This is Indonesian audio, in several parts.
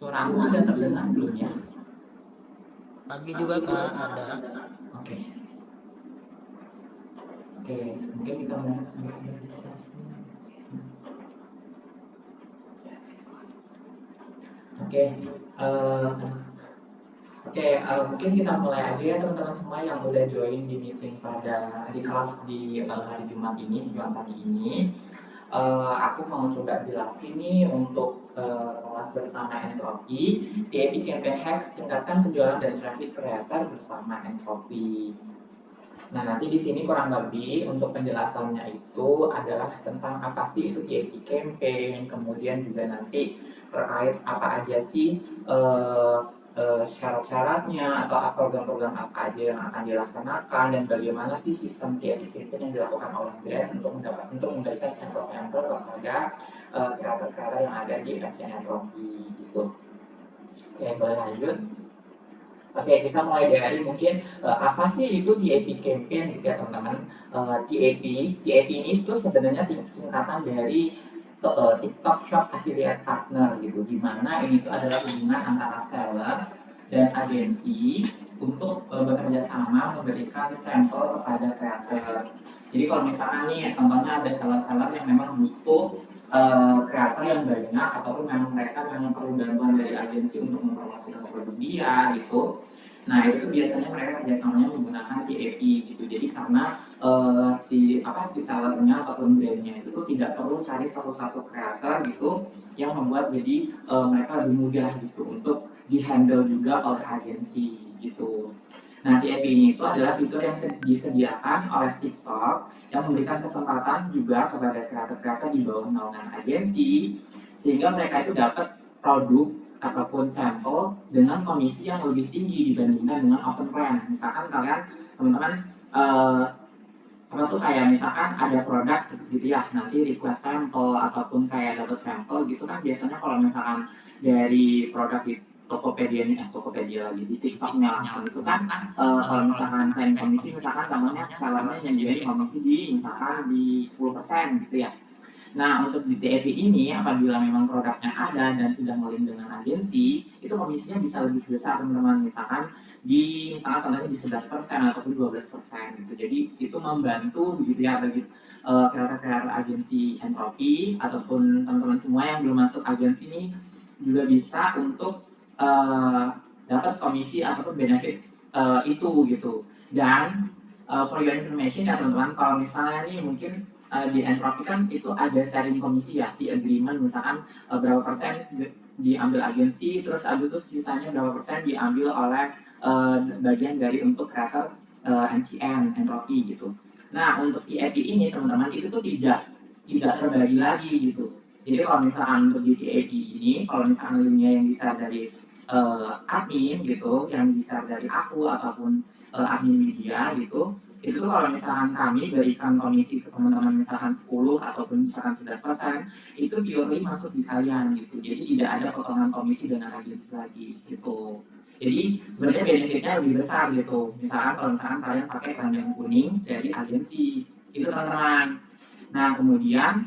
Suara aku sudah terdengar belum ya? Pagi juga Kak ada. Oke, oke, mungkin kita mulai sedikit dari sesi. Oke, mungkin kita mulai aja ya teman-teman semua yang udah join di meeting pada di kelas di hari Jumat ini, di Jumat pagi ini. Aku mau coba jelasin nih untuk kelas bersama Entropi, TAP Campaign Hacks, tingkatkan penjualan dan traffic creator bersama Entropi. Nah, nanti di sini kurang lebih untuk penjelasannya itu adalah tentang apa sih itu TAP campaign, kemudian juga nanti terkait apa aja sih syarat-syaratnya atau program-program apa aja yang akan dilaksanakan dan bagaimana sih sistem TAP campaign yang dilakukan oleh brand untuk memberikan sampel-sampel kepada kreator-kreator yang ada di MCN Entropy gitu. Oke, boleh lanjut. Oke, kita mulai dari mungkin apa sih itu TAP campaign gitu ya teman-teman. TAP ini itu sebenarnya singkatan dari TikTok Shop Affiliate Partner gitu, di mana ini tuh adalah hubungan antara seller dan agensi untuk bekerja sama memberikan sampel kepada kreator. Jadi kalau misalkan nih contohnya ada seller-seller yang memang butuh kreator yang banyak ataupun memang mereka memang perlu bantuan dari agensi untuk mempromosikan produk dia gitu. Nah itu tuh biasanya mereka kerjasamanya menggunakan TAP gitu. Jadi karena si sellernya ataupun brandnya itu tuh tidak perlu cari satu-satu kreator gitu yang membuat jadi mereka lebih mudah gitu untuk dihandle juga oleh agensi gitu. Nah, TAP ini itu adalah fitur yang disediakan oleh TikTok yang memberikan kesempatan juga kepada kreator-kreator di bawah naungan agensi sehingga mereka itu dapat produk ataupun sampel dengan komisi yang lebih tinggi dibandingkan dengan open plan. Misalkan kalian teman-teman apa tuh kayak misalkan ada produk gitu ya, nanti request sampel ataupun kayak dapat sampel gitu kan biasanya kalau misalkan dari produk di Tokopedia lagi di TikToknya langsung itu kan kalau misalkan sign komisi misalkan contohnya salahnya yang jadi komisi di misalkan di 10% gitu ya. Nah, untuk di TAP ini apabila memang produknya ada dan sudah ngelink dengan agensi, itu komisinya bisa lebih besar teman-teman. Misalkan contohnya di 11% ataupun 12% gitu. Jadi itu membantu begitu ya bagi kreator-kreator agensi Entropi ataupun teman-teman semua yang belum masuk agensi ini juga bisa untuk dapat komisi ataupun benefit itu gitu. Dan for your information ya teman-teman, kalau misalnya nih mungkin di Entropi kan itu ada sharing komisi ya, di agreement misalkan berapa persen diambil agensi, terus abis itu sisanya berapa persen diambil oleh bagian dari untuk kreator MCN Entropi gitu. Nah untuk TAP ini teman-teman itu tuh tidak terbagi lagi gitu. Jadi kalau misalkan untuk di TAP ini, kalau misalkan linknya yang bisa dari admin gitu, yang bisa dari aku ataupun admin media gitu, itu kalau misalkan kami berikan komisi ke teman-teman misalkan 10 ataupun misalkan 11%, itu purely masuk di kalian gitu. Jadi tidak ada potongan komisi dengan agensi lagi gitu. Jadi sebenarnya benefitnya lebih besar gitu. Misalkan kalau misalkan kalian pakai keranjang kuning dari agensi, itu teman-teman. Nah kemudian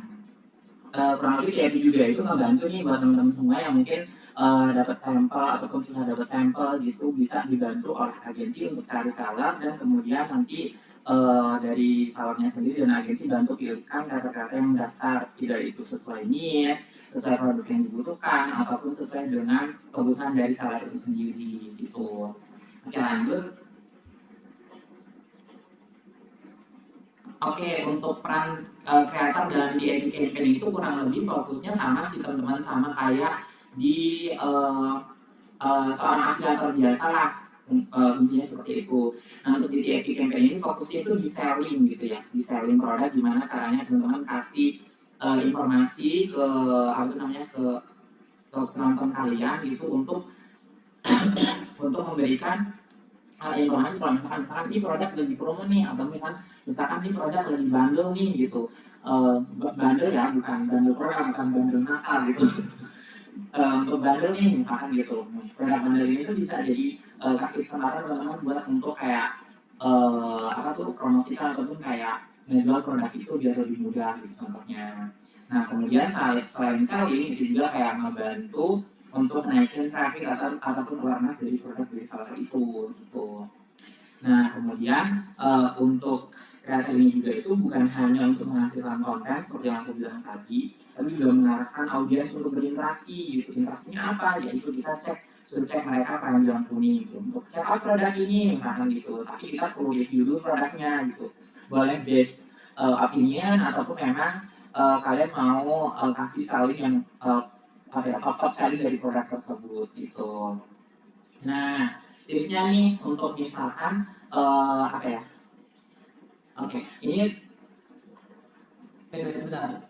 kurang lebih kayak juga itu ngebantu nih buat teman-teman semua yang mungkin dapat sampel ataupun sudah dapat sampel gitu bisa dibantu oleh agensi untuk cari seller dan kemudian nanti dari sellernya sendiri dan agensi bantu pilihkan kata-kata yang mendaftar tidak itu sesuai niche, sesuai produk yang dibutuhkan ataupun sesuai dengan kebutuhan dari seller itu sendiri gitu. Oke lanjut. Oke, untuk peran kreator dalam di Epic Campaign itu kurang lebih fokusnya sama sih teman-teman, sama kayak di seorang afiliator biasa lah, fungsinya seperti itu. Nah untuk di Epic Campaign ini fokusnya itu di selling gitu ya, di selling produk gimana caranya teman-teman kasih informasi ke apa namanya ke penonton kalian gitu untuk memberikan informasi kalau misalkan ini produk lagi promo nih atau misalkan ini produk lagi bundle nih gitu. Bundle ya bukan bundle produk, bukan bundle Natal gitu. Untuk bundle nih misalkan gitu, produk bundle ini tuh bisa jadi kasih kesempatan teman-teman buat untuk kayak apa tuh promosikan ataupun kayak ngejual produk itu biar lebih mudah gitu contohnya. Nah kemudian selain selling itu juga kayak membantu untuk naikin traffic ataupun awareness dari produk reseller itu gitu. Nah, kemudian untuk kreator ini juga itu bukan hanya untuk menghasilkan konten seperti yang aku bilang tadi, tapi juga mengarahkan audiens untuk berinteraksi gitu. Interaksinya apa? Yaitu kita cek mereka keranjang kuning gitu. Untuk check out produk ini misalkan gitu. Tapi kita perlu review dulu produknya gitu. Boleh based opinion ataupun memang kalian mau kasih selling yang apa ya, top selling dari produk tersebut gitu. Nah, tipsnya nih untuk misalkan apa ya? Oke, ini sebentar.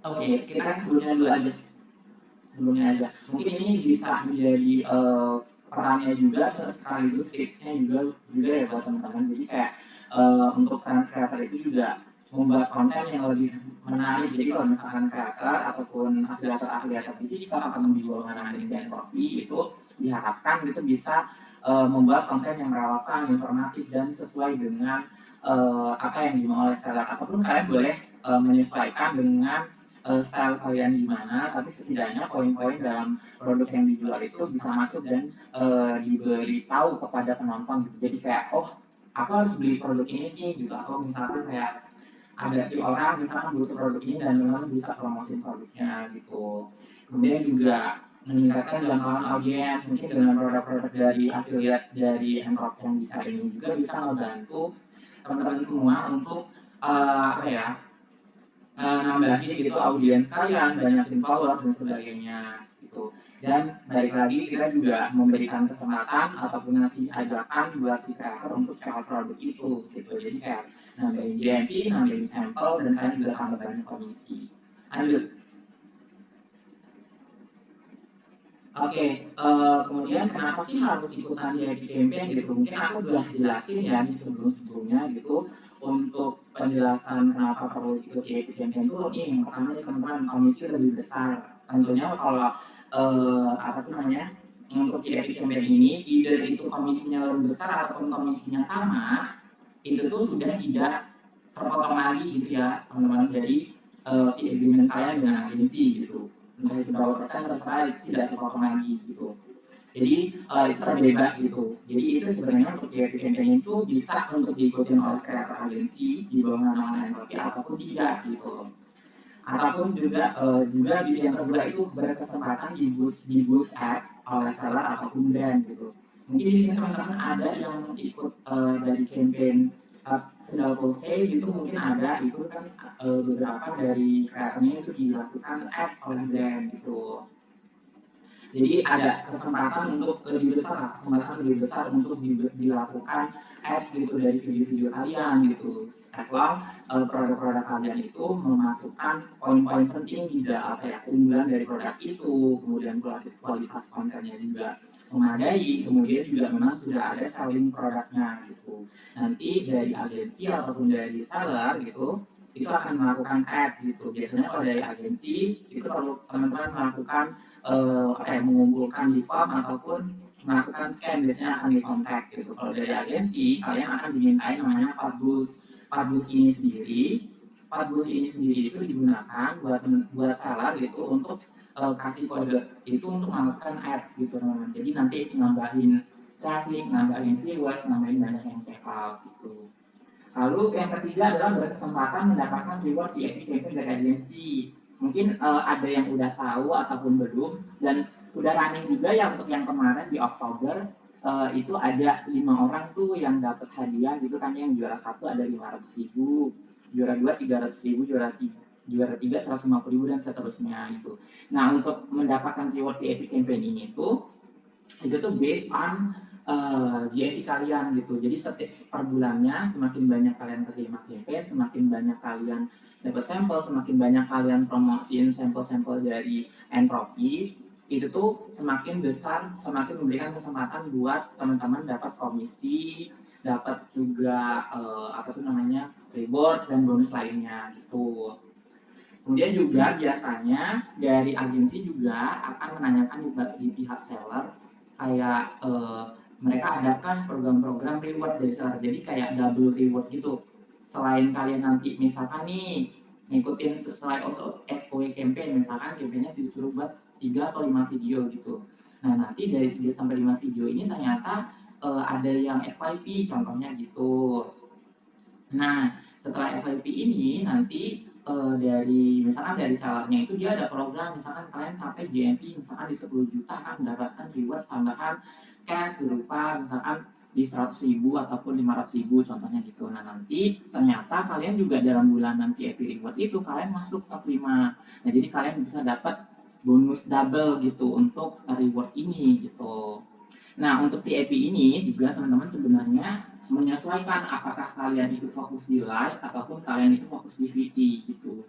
Oke, kita kan sebelumnya dulu aja. Sebelumnya aja. Mungkin ini bisa menjadi perannya juga sekaligus tipsnya juga ya buat teman-teman. Jadi kayak untuk peran kreator itu juga membuat konten yang lebih menarik. Jadi kalau misalkan kreator ataupun afiliator itu jika akan menjual makanan dan kopi itu diharapkan itu bisa membuat konten yang relevan, informatif dan sesuai dengan apa yang dimau oleh seller ataupun kalian boleh menyesuaikan dengan style kalian gimana, tapi setidaknya poin-poin dalam produk yang dijual itu bisa masuk dan diberitahu kepada penonton gitu. Jadi kayak aku harus beli produk ini nih gitu, atau misalkan kayak ada si orang misalkan butuh produk ini dan memang bisa promosi produknya gitu. Kemudian juga meningkatkan jangkauan audiens mungkin dengan produk-produk dari affiliate dari Enrop yang bisa ini juga bisa membantu teman-teman semua untuk apa ya nambahin gitu audiens kalian, banyakin follower dan sebagainya gitu. Dan balik lagi kita juga memberikan kesempatan ataupun ngasih ajakan buat si kreator untuk coba produk itu gitu. Jadi kayak nambahin GMV, nambahin sampel dan kalian juga tambah banyak komisi. Lanjut. Oke, kemudian kenapa sih harus ikutan di happy campaign gitu? Mungkin aku udah jelasin ya di sebelum-sebelumnya gitu untuk penjelasan kenapa perlu ikut di happy campaign itu nih yang pertama nih teman-teman komisi lebih besar. Tentunya kalau apa tuh namanya untuk di happy campaign ini either itu komisinya lebih besar ataupun komisinya sama itu tuh sudah tidak terpotong lagi gitu ya teman-teman dari fee agreement kalian dengan agensi gitu entah itu berapa persen terserah tidak terpotong lagi gitu. Jadi itu terbebas gitu. Jadi itu sebenarnya untuk PRP campaign itu bisa untuk diikutin oleh kreator agensi di bawah naungan entropy ataupun tidak gitu. Ataupun juga di yang kedua itu berkesempatan di boost ads oleh seller ataupun brand gitu. Mungkin di sini teman-teman ada yang ikut dari campaign Sendal Pose gitu mungkin ada itu kan beberapa dari kreatornya itu dilakukan ads oleh brand gitu. Jadi ada kesempatan untuk lebih besar untuk dilakukan ads gitu dari video-video kalian gitu. As long produk-produk kalian itu memasukkan poin-poin penting di apa ya keunggulan dari produk itu, kemudian kualitas kontennya juga memadai, kemudian juga memang sudah ada selling produknya gitu. Nanti dari agensi ataupun dari seller gitu itu akan melakukan ads gitu. Biasanya kalau dari agensi itu perlu teman-teman melakukan mengumpulkan di form ataupun melakukan scan biasanya akan dikontak gitu. Kalau dari agensi kalian akan dimintain namanya Padbus. Padbus ini sendiri itu digunakan buat seller gitu untuk kasih kode itu untuk melakukan ads gitu teman-teman. Jadi nanti nambahin traffic, nambahin viewers, nambahin banyak yang check out gitu. Lalu yang ketiga adalah berkesempatan mendapatkan reward di Epic Campaign dari agensi. Mungkin ada yang udah tahu ataupun belum dan udah running juga ya untuk yang kemarin di Oktober itu ada 5 orang tuh yang dapat hadiah gitu kan yang juara 1 ada 500.000, juara 2 300.000, juara 3 150.000 dan seterusnya itu. Nah untuk mendapatkan reward di Epic Campaign ini tuh itu tuh based on GMV kalian gitu. Jadi setiap per bulannya semakin banyak kalian terima campaign, semakin banyak kalian dapat sampel, semakin banyak kalian promosiin sampel-sampel dari entropy, itu tuh semakin besar, semakin memberikan kesempatan buat teman-teman dapat komisi, dapat juga apa tuh namanya reward dan bonus lainnya gitu. Kemudian juga biasanya dari agensi juga akan menanyakan di pihak seller kayak mereka adakah program-program reward dari seller, jadi kayak double reward gitu. Selain kalian nanti misalkan nih ngikutin sesuai SOW campaign, misalkan campaign-nya disuruh buat 3 atau 5 video gitu. Nah, nanti dari 3 sampai 5 video ini ternyata, ada yang FYP contohnya gitu. Nah, setelah FYP ini nanti, dari misalkan dari sellernya itu dia ada program, misalkan kalian sampai GMV misalkan di 10 juta akan mendapatkan reward tambahan cash berupa misalkan di 100 ribu ataupun 500 ribu contohnya gitu. Nah, nanti ternyata kalian juga dalam bulanan VIP reward itu kalian masuk top 5. Nah, jadi kalian bisa dapat bonus double gitu untuk reward ini gitu. Nah, untuk TAP ini juga teman-teman sebenarnya menyesuaikan apakah kalian itu fokus di live ataupun kalian itu fokus di VT gitu.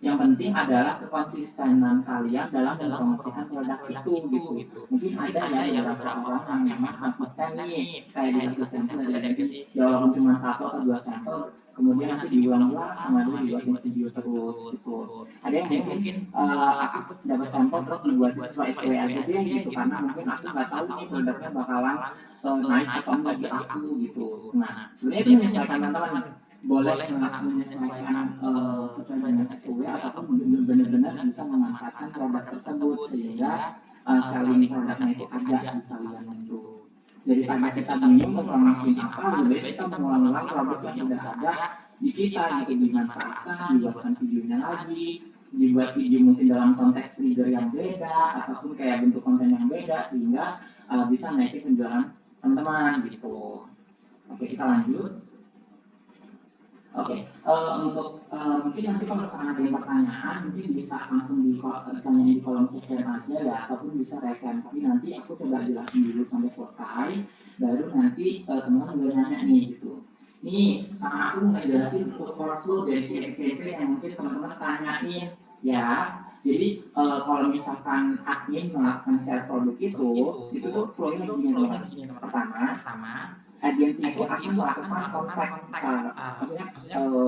Yang penting adalah kekonsistenan kalian dalam mempromosikan produk itu gitu. Mungkin ada ya beberapa orang yang memang konsisten nih, kayak dikasih sampel dari tadi, ya walaupun cuma 1 atau 2 sampel, kemudian nanti diulang-ulang sama dia dibuatin video terus gitu. Ada yang mungkin aku dapat sampel terus dibuat sesuai SOW aja deh gitu, karena mungkin aku nggak tahu nih produknya bakalan naik atau enggak di aku gitu. Nah, sebenarnya itu menyesuaikan teman-teman, boleh menyesuaikan sesuai dengan SOW ataupun benar-benar bisa memanfaatkan produk tersebut sehingga selling produknya itu ada di kalian itu. Daripada kita bingung mau promosiin apa, lebih baik kita mengulang-ulang produk yang udah ada di kita gitu, dimanfaatkan, dibuatkan videonya lagi, dibuat video mungkin dalam konteks trigger yang beda ataupun kayak bentuk konten yang beda sehingga bisa naikin penjualan teman-teman gitu. Oke, kita lanjut. Oke, untuk mungkin nanti kalau misalkan ada yang pertanyaan, mungkin bisa langsung ditanyain di kolom chat aja ya, ataupun bisa resen. Tapi nanti aku coba jelasin dulu sampai selesai, baru nanti teman-teman boleh nanya nih gitu. Nih, sama aku ngejelasin untuk workflow dari CMCP yang mungkin teman-teman tanyain ya. Jadi kalau misalkan admin melakukan share produk itu tuh flow-nya begini teman-teman. Pertama, agensi itu akan melakukan kontak, maksudnya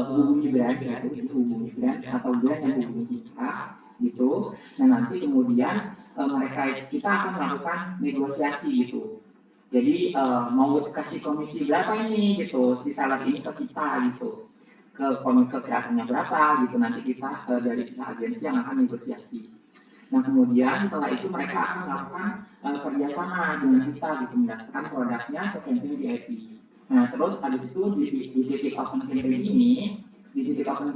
hubungi brand gitu, hubungi brand atau brand yang hubungi kita gitu. Nah, nanti kemudian kita akan melakukan negosiasi gitu. Jadi mau kasih komisi berapa ini gitu, si seller ini ke kita gitu, ke kreatornya berapa gitu, nanti kita dari pihak agensi yang akan negosiasi. Nah, kemudian setelah itu mereka akan melakukan kerjasama dengan kita gitu, mendaftarkan produknya ke campaign VIP. Nah, terus habis itu di titik open campaign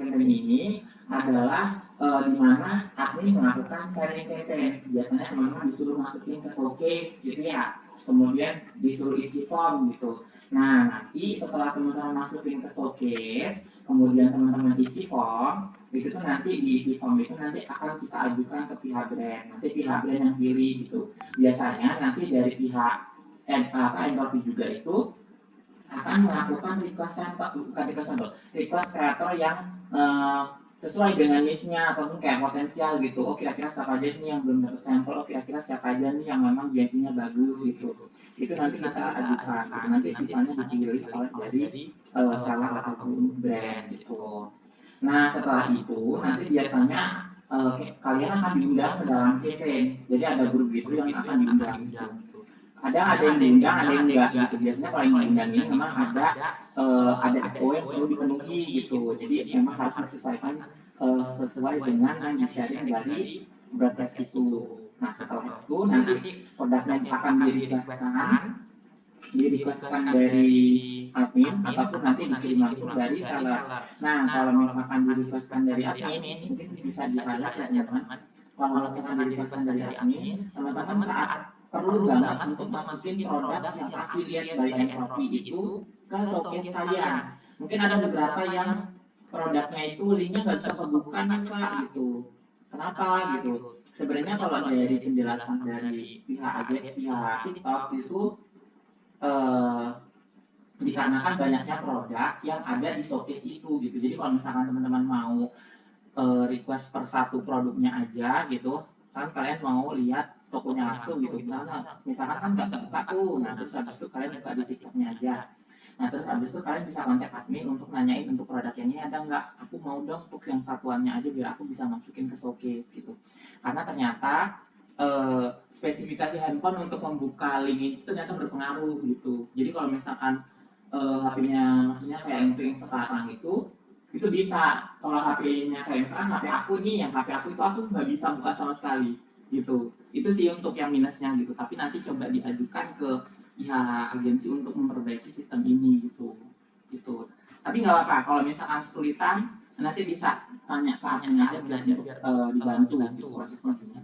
ini adalah di mana admin melakukan sharing campaign. Biasanya teman-teman disuruh masukin ke showcase gitu ya, kemudian disuruh isi form gitu. Nah, nanti setelah teman-teman masukin ke showcase, kemudian teman-teman isi form, itu tuh nanti diisi form itu nanti akan kita ajukan ke pihak brand, nanti pihak brand yang pilih gitu. Biasanya nanti dari pihak endorse juga itu akan melakukan request sampel, bukan request sampel, request kreator yang sesuai dengan niche-nya ataupun kayak potensial gitu. Oh, kira-kira siapa aja nih yang belum dapat sampel, oh kira-kira siapa aja nih yang memang GMV-nya bagus gitu. Itu nanti kita ajukan, gitu. Nanti sisanya dipilih oleh dari seller ataupun brand gitu. Nah, setelah itu nanti biasanya kalian akan diundang ke dalam campaign. Jadi ada grup gitu yang akan diundang gitu. Ada yang diundang, ada yang enggak gitu. Biasanya kalau yang diundang ini memang ada SOW yang perlu dipenuhi gitu. Jadi memang harus disesuaikan sesuai dengan yang di-sharing dari broadcast itu. Nah, setelah itu nanti produknya akan dirikweskan dari admin ataupun nanti dikirim langsung dari seller. Nah, kalau misalkan dirikweskan dari admin, mungkin bisa di-highlight ya teman-teman. Kalau misalkan dirikweskan dari admin, teman-teman saat perlu banget untuk masukin produk yang affiliate by Entropy itu ke showcase kalian. Mungkin ada beberapa yang produknya itu linknya nggak bisa kebuka nih kak gitu. Kenapa gitu? Sebenarnya kalau dari penjelasan dari pihak TikTok itu eh, dikarenakan banyaknya produk yang ada di showcase itu gitu. Jadi kalau misalkan teman-teman mau request per satu produknya aja gitu, kan kalian mau lihat tokonya langsung gitu. Misalkan kan nggak buka tuh, nah terus habis itu kalian buka di TikToknya aja. Nah terus habis itu kalian bisa kontak admin untuk nanyain untuk produk yang ini ada nggak? Aku mau dong untuk yang satuannya aja biar aku bisa masukin ke showcase gitu. Karena ternyata spesifikasi handphone untuk membuka link itu ternyata berpengaruh gitu. Jadi kalau misalkan HP-nya maksudnya kayak yang sekarang itu Itu bisa kalau HP-nya kayak misalkan HP aku nih, yang HP aku itu aku nggak bisa buka sama sekali gitu. Itu sih untuk yang minusnya gitu. Tapi nanti coba diajukan ke pihak agensi untuk memperbaiki sistem ini gitu. Gitu. Tapi nggak apa-apa kalau misalkan kesulitan nanti bisa tanya ke admin aja biar dibantu gitu proses-prosesnya.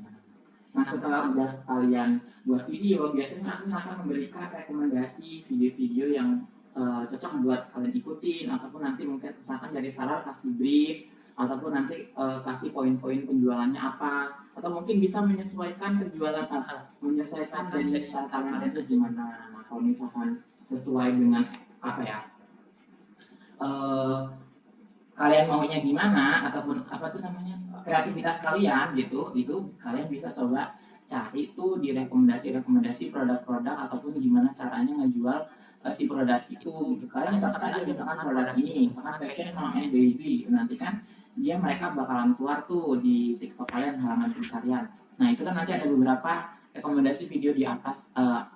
Nah setelah udah kalian buat video, biasanya admin akan memberikan rekomendasi video-video yang cocok buat kalian ikutin, ataupun nanti mungkin misalkan dari saran kasih brief, ataupun nanti kasih poin-poin penjualannya apa, atau mungkin bisa menyesuaikan penjualan menyesuaikan dari style kalian itu gimana. Nah kalau misalkan sesuai dengan apa ya, kalian maunya gimana ataupun apa tuh namanya kreativitas kalian gitu, itu kalian bisa coba cari tuh di rekomendasi produk-produk ataupun gimana caranya ngejual si produk itu gitu. Kalian search aja misalkan produk ini, misalkan fashion namanya daily, nanti kan dia mereka bakalan keluar tuh di TikTok kalian, halaman pencarian. Nah itu kan nanti ada beberapa rekomendasi video di atas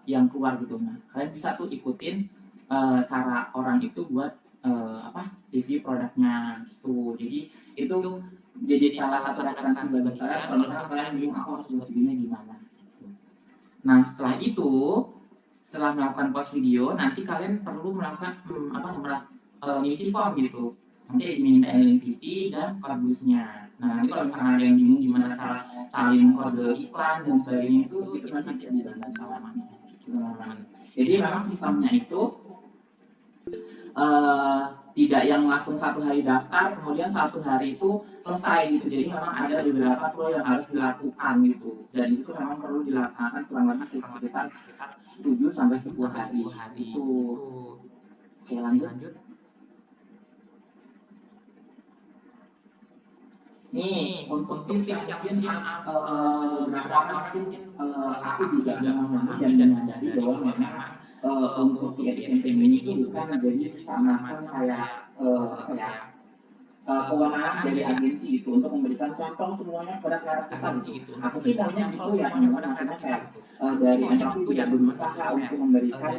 yang keluar gitu. Nah kalian bisa tuh ikutin cara orang itu buat review produknya gitu. Jadi itu jadi salah satu referensi bagi kalian kalau misalkan kalian bingung aku harus buat videonya gimana. Nah setelah itu, setelah melakukan post video, nanti kalian perlu melakukan ngisi form gitu. Nanti dimintain MVP dan kardusnya. Nah nanti kalau misalkan ada yang bingung gimana cara salin kode iklan dan sebagainya itu nanti dibantu sama teman-teman. Jadi memang sistemnya itu tidak yang langsung satu hari daftar kemudian satu hari itu selesai gitu. Jadi memang ada beberapa flow yang harus dilakukan gitu, dan itu memang perlu dilaksanakan kurang lebih sekitar 7 sampai 10 hari itu. Oke lanjut. Nih untuk tips yang mungkin beberapa orang mungkin aku juga nggak memahami dan menyadari bahwa memang untuk campaign ini bukan jadi sama kayak apa ya, kewenangan dari agensi gitu untuk memberikan sampel semuanya kepada kreator kita gitu. Aku sih maunya gitu ya teman-teman, maksudnya kayak dari Enrop itu ya berusaha untuk memberikan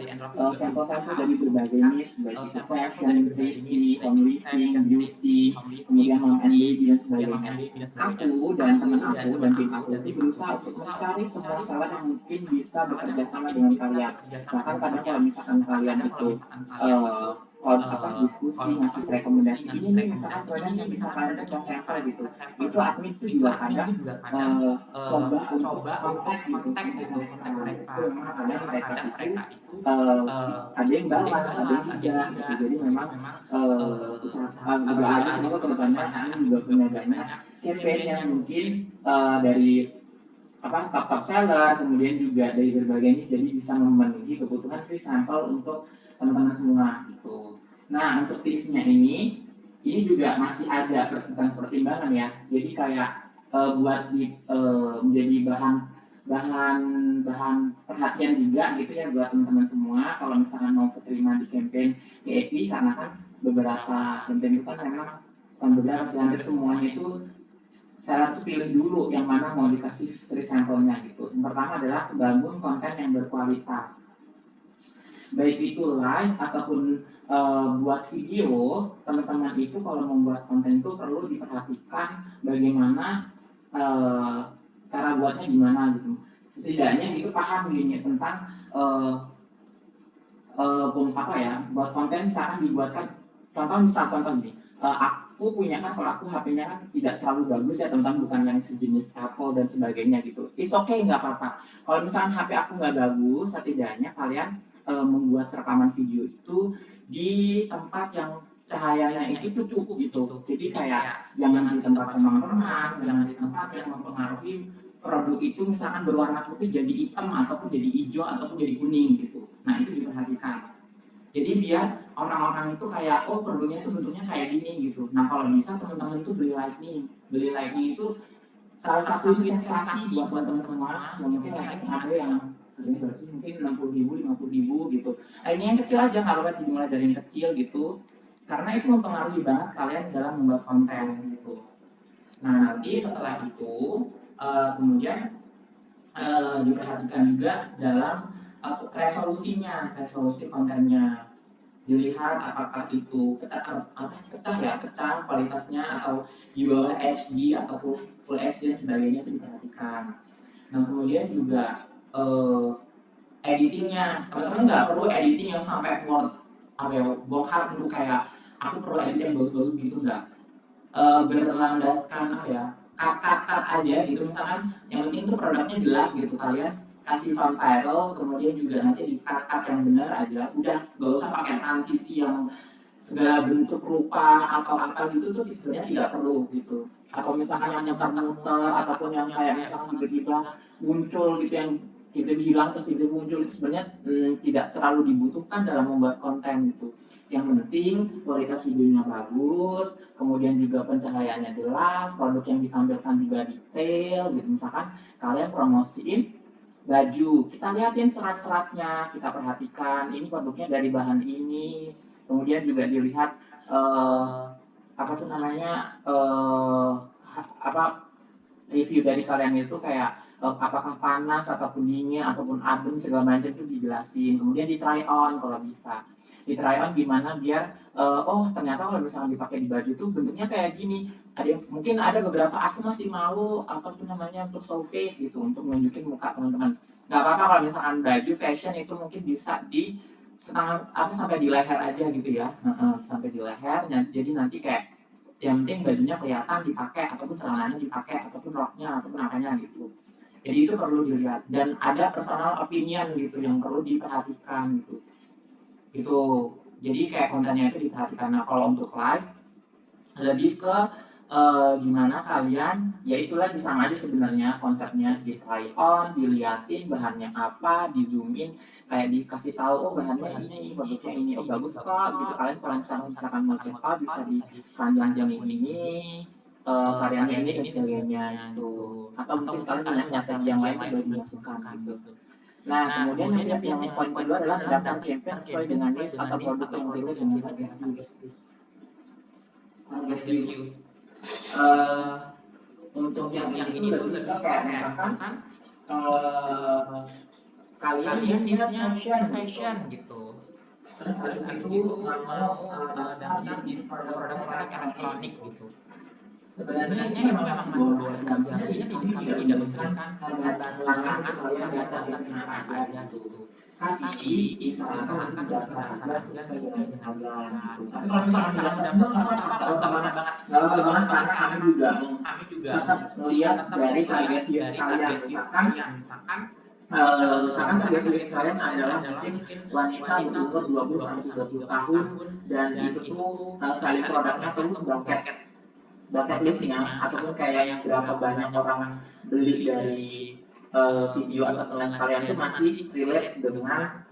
sampel-sampel dari berbagai niche, baik itu fashion, beauty, home living, beauty, kemudian home and baby dan sebagainya. Aku dan teman aku dan tim aku itu berusaha untuk mencari semua salah yang mungkin bisa bekerja sama dengan kalian. Bahkan kadang kalau misalkan kalian itu diskusi ngasih rekomendasi ini nih misalkan produk yang bisa kalian coba sampel gitu, itu admin itu juga kadang coba untuk kontak gitu itu memang kadang mereka itu ada yang balas ada yang tidak gitu. Jadi memang agak semoga kedepannya admin juga punya banyak campaign yang mungkin dari top seller, kemudian juga dari berbagai niche, jadi bisa memenuhi kebutuhan free sampel untuk teman-teman semua gitu. Nah untuk tipsnya ini juga masih ada pertimbangan ya. Jadi kayak buat menjadi bahan perhatian juga gitu ya buat teman-teman semua kalau misalkan mau keterima di campaign EFI, karena kan beberapa campaign itu kan memang beberapa hampir semuanya itu saya harus pilih dulu yang mana mau dikasih free sampelnya gitu. Yang pertama adalah bangun konten yang berkualitas, baik itu live ataupun buat video. Teman-teman itu kalau membuat konten itu perlu diperhatikan bagaimana cara buatnya gimana gitu. Setidaknya itu paham gini tentang buat konten misalkan dibuatkan contoh gini. Aku punya kan, kalau aku HP-nya kan tidak terlalu bagus ya teman-teman, bukan yang sejenis Apple dan sebagainya gitu. It's okay, nggak apa-apa. Kalau misalkan HP aku nggak bagus, setidaknya kalian membuat rekaman video itu di tempat yang cahayanya itu cukup gitu. Jadi kayak jangan di tempat remang-remang, jangan di tempat yang mempengaruhi produk itu misalkan berwarna putih jadi hitam ataupun jadi hijau ataupun jadi kuning gitu. Nah itu diperhatikan. Jadi biar orang-orang itu kayak produknya itu bentuknya kayak gini gitu. Nah kalau bisa teman-teman itu beli lightning itu salah satu investasi buat teman-teman semua. Mungkin lightning ada yang ini berarti mungkin 60.000, 50.000 gitu. Ini yang kecil aja, nggak apa-apa dimulai dari yang kecil gitu. Karena itu mempengaruhi banget kalian dalam membuat konten gitu. Nah nanti setelah itu kemudian diperhatikan juga dalam resolusi kontennya. dilihat apakah itu pecah kualitasnya atau di bawah HD atau full HD dan sebagainya itu diperhatikan. Nah kemudian juga editingnya, teman-teman nggak perlu editing yang sampai bokap untuk kayak aku perlu editing yang bagus-bagus gitu, nggak. Berlandaskan cut aja gitu, misalkan yang penting tuh produknya jelas gitu, kalian kasih sound viral kemudian juga nanti di cut yang benar aja, udah nggak usah pakai transisi yang segala bentuk rupa atau apa gitu tuh sebenarnya tidak perlu gitu. Atau misalkan yang muter-muter ataupun yang kayak misalkan tiba-tiba muncul gitu yang tiba-tiba hilang terus tiba-tiba muncul, itu sebenarnya tidak terlalu dibutuhkan dalam membuat konten gitu. Yang penting kualitas videonya bagus, kemudian juga pencahayaannya jelas, produk yang ditampilkan juga detail gitu. Misalkan kalian promosiin baju, kita lihatin serat-seratnya, kita perhatikan ini produknya dari bahan ini, kemudian juga dilihat apa tuh namanya review dari kalian itu kayak apakah panas ataupun dingin ataupun adem segala macam itu dijelasin, kemudian di try on kalau bisa, di try on gimana biar oh ternyata kalau misalnya dipakai di baju tuh bentuknya kayak gini, mungkin ada beberapa aku masih malu apa tuh namanya untuk show face gitu untuk menunjukin muka teman-teman, nggak apa-apa kalau misalkan baju fashion itu mungkin bisa di setengah sampai di leher aja gitu ya, sampai di leher, jadi nanti kayak yang penting bajunya kelihatan dipakai ataupun celananya dipakai ataupun roknya ataupun apanya gitu. Jadi itu perlu dilihat dan ada personal opinion gitu yang perlu diperhatikan gitu. Itu jadi kayak kontennya itu diperhatikan. Nah kalau untuk live lebih ke gimana kalian, ya itulah sama aja sebenarnya konsepnya, di try on, diliatin bahannya apa, di zoom in, kayak dikasih tahu oh bahannya ini, produknya ini, oh bagus kok gitu. Kalian kalau misalkan mau check out bisa di keranjang ini, variannya ini dan sebagainya itu. Atau mungkin kalian punya strategi yang lain yang boleh dimasukkan gitu. Nah, kemudian yang poin kedua adalah daftar campaign sesuai dengan niche atau produk yang dirilis dengan target views. Untuk yang ini tuh lebih kayak misalkan kalian niche-nya fashion gitu. Terus habis itu mau daftar di produk-produk elektronik gitu. Sebenarnya itu memang masih boleh, tapi artinya kami tidak memberikan larangan untuk kalian daftar di mana aja gitu. Tapi disarankan untuk daftar aja sesuai dengan kalian gitu. Tapi kalau misalkan daftar semua nggak apa-apa banget, nggak apa-apa banget karena kami juga tetap melihat dari target views kalian. Misalkan target views kalian adalah mungkin wanita berumur 20 sampai 30 tahun dan itu tuh salin produknya tuh bucket listnya ataupun kayak berapa banyak orang beli dari video atau konten kalian itu masih relate dengan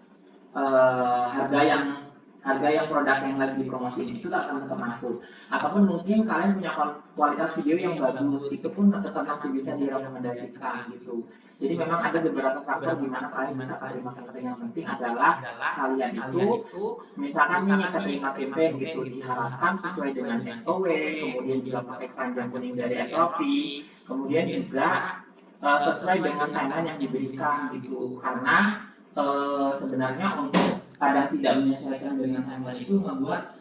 harga yang produk yang lagi dipromosiin itu akan tetap masuk. Ataupun mungkin kalian punya kualitas video yang bagus, itu pun tetap masih bisa direkomendasikan gitu. Jadi memang ada beberapa faktor di mana kalian bisa terima campaign. Yang penting adalah kalian itu misalkan nih keterima campaign gitu, diharapkan sesuai dengan SOW, kemudian juga pakai keranjang kuning dari Entropi, kemudian juga sesuai dengan timeline yang diberikan gitu. Karena sebenarnya untuk kadang tidak menyesuaikan dengan timeline itu membuat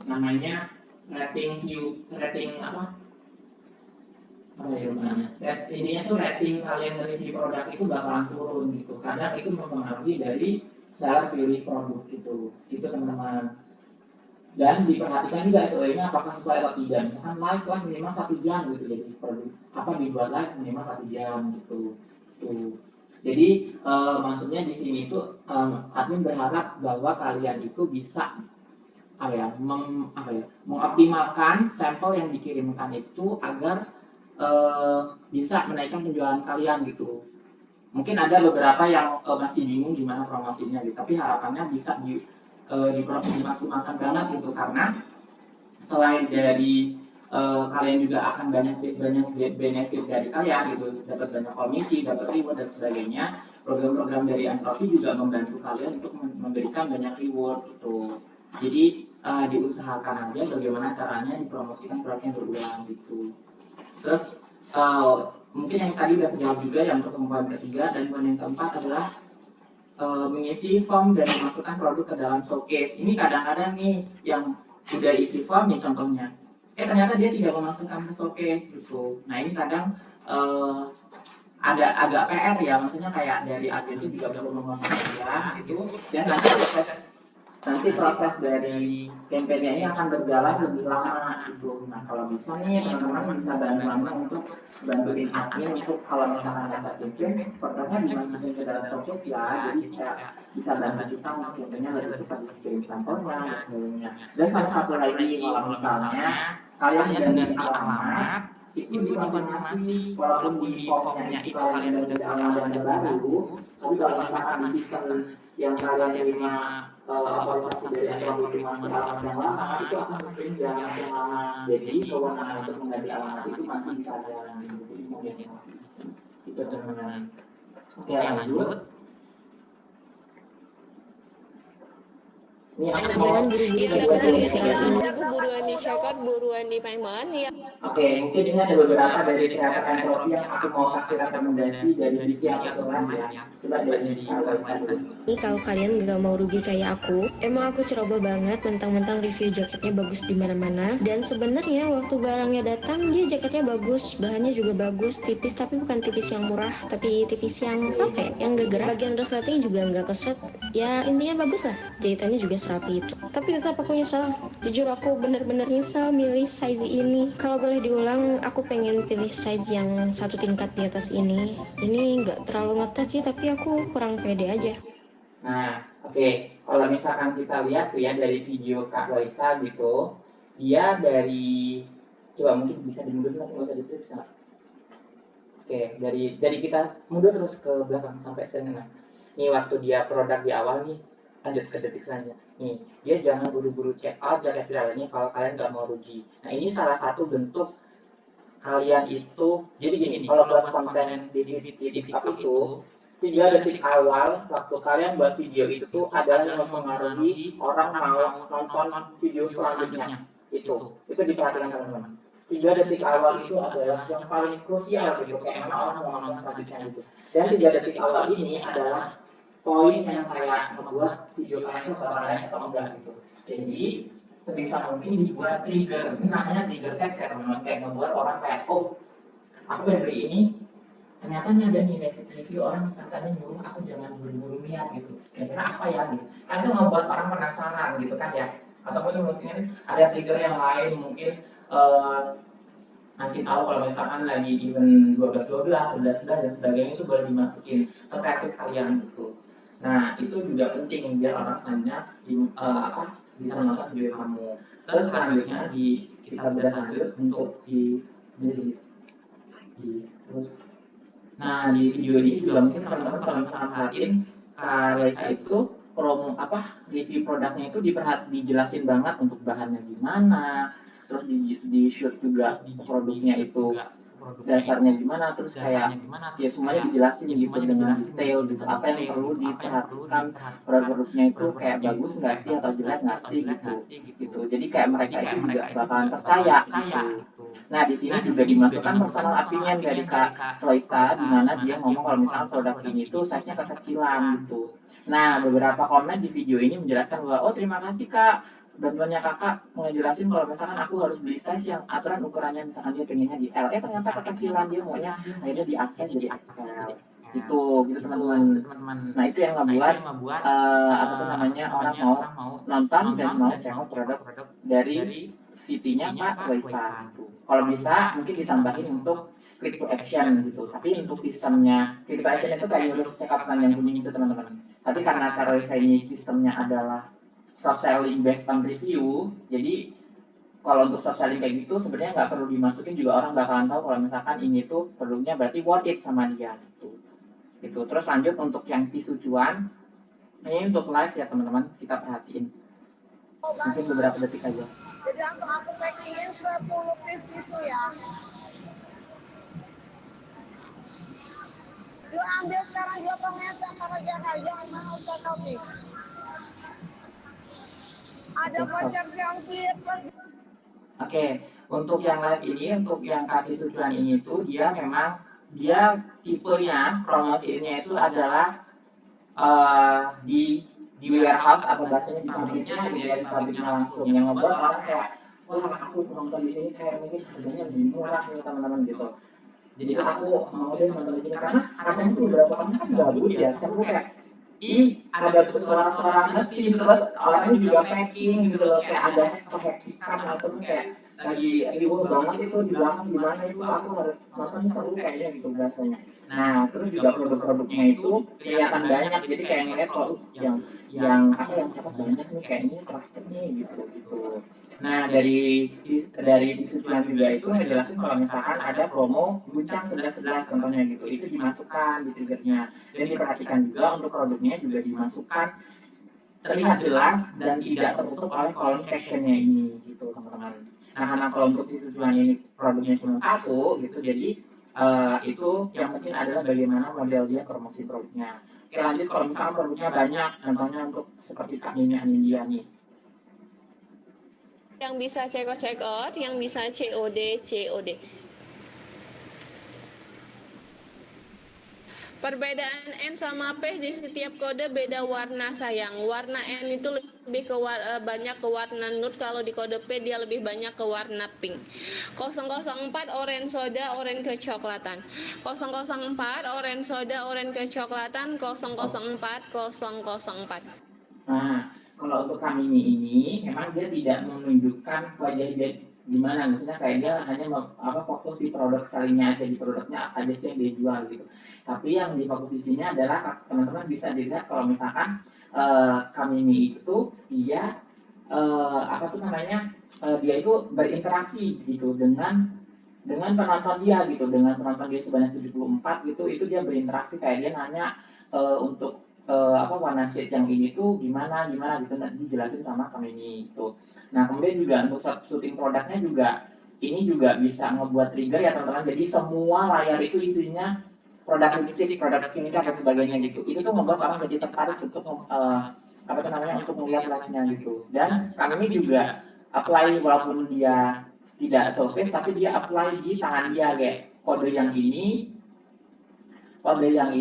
namanya rating intinya tuh rating kalian review produk itu bakalan turun gitu. Kadang itu mempengaruhi dari cara pilih produk itu teman-teman. Dan diperhatikan juga SOE-nya apakah sesuai atau tidak. Misalkan live lah minimal 1 jam gitu, jadi produk dibuat live minimal 1 jam gitu. Tuh. Jadi maksudnya di sini itu admin berharap bahwa kalian itu bisa mengoptimalkan sampel yang dikirimkan itu agar bisa menaikkan penjualan kalian gitu. Mungkin ada beberapa yang masih bingung gimana promosinya gitu, tapi harapannya bisa dimaksimalkan banget gitu, karena selain dari kalian juga akan banyak benefit dari kalian gitu, dapat banyak komisi, dapat reward dan sebagainya. Program-program dari Entropi juga membantu kalian untuk memberikan banyak reward gitu. Jadi diusahakan aja bagaimana caranya dipromosikan produknya berulang gitu. Terus mungkin yang tadi udah terjawab juga yang untuk poin ketiga, dan poin yang keempat adalah mengisi form dan memasukkan produk ke dalam showcase. Ini kadang-kadang nih yang udah isi form nih contohnya, ternyata dia tidak memasukkan ke showcase gitu. Nah ini kadang ada agak PR ya, maksudnya kayak dari admin itu juga perlu ngomong ya gitu, dan nanti proses dari kampanye ini akan berjalan lebih lama gitu. Nah kalau bisa nih teman-teman bisa bantu untuk bantuin admin untuk kalau misalkan dapat campaign, pertama dimasukin ke dalam showcase ya, jadi kayak bisa bantu kita untuk campaignnya lebih cepat dikirim sampelnya, sebelumnya. Dan satu lagi kalau misalnya kalian ganti alamat, itu dikonfirmasi walaupun di formnya itu kalian udah bisa alamat yang baru, tapi kalau misalkan di sistem yang kalian terima otorisasi dari konfirmasi alamat yang lama, itu akan mungkin di alamat yang lama. Jadi kewenangan untuk mengganti alamat itu masih bisa jalan. Jadi mungkin itu teman-teman. Oke lanjut. Jangan buru-buru ibu buruan di checkout, buruan di payment ya. Oke, mungkin ini ada beberapa dari kreator entropi yang aku mau kasih rekomendasi dari Vivi atau lain ya. Coba dari Ini kalau kalian nggak mau rugi kayak aku, emang aku ceroboh banget mentang-mentang review jaketnya bagus di mana-mana. Dan sebenarnya waktu barangnya datang dia jaketnya bagus, bahannya juga bagus, tipis tapi bukan tipis yang murah, tapi tipis yang apa ya? Yang gak gerak. Bagian resletingnya juga nggak keset. Ya intinya bagus lah. Jahitannya juga serapi itu. Tapi tetap aku nyesel. Jujur aku bener-bener nyesel milih size ini. Kalau boleh diulang, aku pengen pilih size yang satu tingkat di atas ini. Ini nggak terlalu ngetat sih, tapi aku kurang pede aja. Nah, oke. Kalau misalkan kita lihat tuh ya dari video Kak Loisa gitu, dia dari coba mungkin bisa dimundurin tapi nggak usah ditulis bisa nggak? Oke, dari kita mundur terus ke belakang sampai sana. Nih waktu dia produk di awal nih, lanjut ke detik selanjutnya. Nih, dia jangan buru-buru check out jaket viral ini kalau kalian nggak mau rugi. Nah ini salah satu bentuk kalian itu, jadi gini, kalau buat konten di TikTok itu 3 detik awal waktu kalian buat video itu adalah yang mempengaruhi orang mau nonton video selanjutnya. Itu diperhatikan teman-teman. 3 detik awal itu adalah yang paling krusial gitu, kayak mana orang mau nonton selanjutnya gitu. Dan 3 detik awal ini adalah poin yang kayak membuat video kalian itu bakal naik atau enggak gitu. Jadi sebisa mungkin dibuat trigger, namanya trigger text ya teman-teman, kayak ngebuat orang kayak, oh aku pengen beli ini, ternyata nih ada nih review orang katanya nyuruh aku jangan buru-buru niat gitu, kira-kira apa ya gitu, kan itu ngebuat orang penasaran gitu kan ya, atau mungkin ada trigger yang lain, mungkin ngasih tahu kalau misalkan lagi event 12-12, 11-11 dan sebagainya itu boleh dimasukin sekreatif kalian gitu. Nah itu juga penting biar orang selanjutnya bisa menonton video kamu. Terus selanjutnya kita berlanjut untuk terus. Nah di video ini juga mungkin teman-teman kalau misalkan perhatiin Kak Raisa itu promo review produknya itu dijelasin banget untuk bahannya gimana, terus di shoot juga produknya itu dasarnya gimana, terus kayak ya semuanya dijelasin gitu dengan detail gitu, apa yang perlu diperhatikan, produknya itu kayak bagus nggak sih atau jelek nggak sih gitu. Jadi kayak mereka itu juga bakalan percaya gitu. Nah di sini juga dimasukkan personal opinion dari Kak Loisa, di mana dia ngomong kalau misalnya produk ini tuh size-nya kekecilan gitu. Nah beberapa komen di video ini menjelaskan bahwa oh terima kasih Kak, bantuannya kakak ngejelasin kalau misalkan aku harus beli size yang aturan ukurannya misalkan dia pengennya di L, ternyata kekecilan dia maunya akhirnya di upsize jadi XL gitu teman-teman. Nah itu yang ngebuat orang mau nonton dan mau check out produk dari VP-nya Pak Loisa gitu. Kalau bisa mungkin ditambahin untuk click to action gitu, tapi untuk sistemnya click to action itu kayak nyuruh check out yang kuning itu teman-teman. Tapi karena Kak Loisa ini sistemnya adalah soft selling based on review, jadi kalau untuk soft selling kayak gitu sebenarnya nggak perlu dimasukin juga orang bakalan tahu kalau misalkan ini tuh produknya berarti worth it sama dia gitu. Terus lanjut untuk yang tisu cuan, ini untuk live ya teman-teman, kita perhatiin mungkin beberapa detik aja. Jadi langsung aku packingin 10 piece tisu ya. Yuk ambil sekarang 8 meter pakai aja mau usah kopi. Ada voucher yang flipper. Oke, untuk yang live ini, untuk yang kaki tujuan ini tuh dia tipenya promosinya itu adalah di warehouse atau bahasanya di pabriknya gitu ya, di pabriknya langsung, yang membuat orang kayak, wah aku nonton di sini kayak mungkin harganya lebih murah nih teman-teman gitu. Jadi aku mau deh nonton di sini karena kadang tuh beberapa orang kan gabut ya, seru kayak ada suara-suara mesin, terus orangnya juga packing gitu loh, kayak ada kehektikan atau kayak lagi ribut banget itu di belakang gimana itu aku harus nonton seru kayaknya gitu bahasanya. Nah terus juga produk-produknya itu kelihatan banyak, jadi kayak ngeliat kok yang apa yang cepat banyak nih kayaknya trusted nih gitu gitu. Nah dari diskusinya juga itu ngejelasin kalau misalkan ada promo guncang 11-11 contohnya gitu, itu dimasukkan di triggernya, dan diperhatikan juga untuk produknya juga dimasukkan terlihat jelas dan tidak tertutup oleh kolom captionnya ini gitu teman-teman. Nah karena kalau untuk siswa ini produknya cuma satu gitu, jadi itu yang penting adalah bagaimana model dia promosi produknya. Oke lanjut, kalau misalkan produknya banyak, contohnya untuk seperti Kak Nini Anindya nih. Yang bisa check out, yang bisa COD. Perbedaan N sama P di setiap kode beda warna sayang. Warna N itu lebih banyak ke warna nude, kalau di kode P dia lebih banyak ke warna pink. 004 orange soda, orange kecoklatan. 004 orange soda, orange kecoklatan. 004. Nah, kalau untuk kami ini memang dia tidak menunjukkan wajah dia gimana, maksudnya kayak dia hanya fokus di produk salingnya aja, di produknya apa aja sih yang dia jual gitu. Tapi yang difokus di sini adalah teman-teman bisa dilihat kalau misalkan kami ini itu dia dia itu berinteraksi gitu dengan penonton dia gitu, dengan penonton dia sebanyak 74 gitu, itu dia berinteraksi kayak dia nanya untuk warna shade yang ini tuh gimana gitu, nanti dijelasin sama kami ini itu. Nah kemudian juga untuk shooting produknya juga ini juga bisa ngebuat trigger ya teman-teman, jadi semua layar itu isinya produk lipstick, produk skincare dan sebagainya gitu. Itu tuh membuat orang jadi tertarik untuk untuk melihat live-nya gitu. Dan kami ini juga apply walaupun dia tidak showcase, tapi dia apply di tangan dia kayak kode yang ini warnanya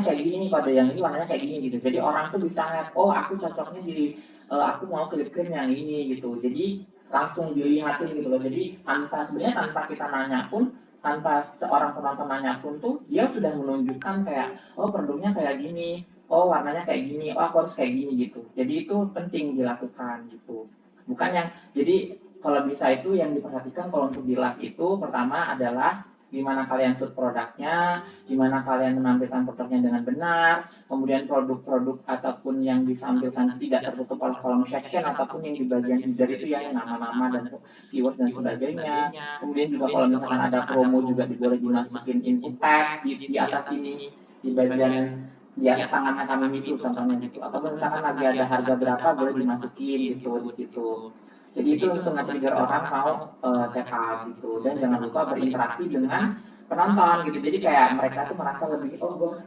kayak gini, kode yang ini warnanya kayak gini gitu. Jadi orang tuh bisa ngeliat, oh aku cocoknya di aku mau lip cream yang ini gitu. Jadi langsung dilihatin gitu loh. Jadi sebenarnya tanpa kita nanya pun, tanpa seorang penonton nanya pun tuh dia sudah menunjukkan kayak, oh produknya kayak gini, oh warnanya kayak gini, oh aku harus kayak gini gitu. Jadi itu penting dilakukan gitu. Bukan yang, jadi kalau bisa itu yang diperhatikan kalau untuk di live itu pertama adalah gimana kalian shoot produknya, gimana kalian menampilkan produknya dengan benar, kemudian produk-produk ataupun yang disampaikan tidak tertutup oleh kolom section ataupun yang di bagian header itu ya nama-nama dan keywords dan sebagainya. Kemudian juga kalau misalkan ada promo juga boleh dimasukin info tag di atas ini, di bagian di atas tangannya kami itu contohnya gitu. Ataupun misalkan lagi ada harga berapa boleh dimasukin gitu di situ. Jadi itu untuk nge-trigger orang mau check out gitu, dan jangan lupa berinteraksi dengan penonton gitu. Jadi kayak mereka tuh merasa lebih, oh gue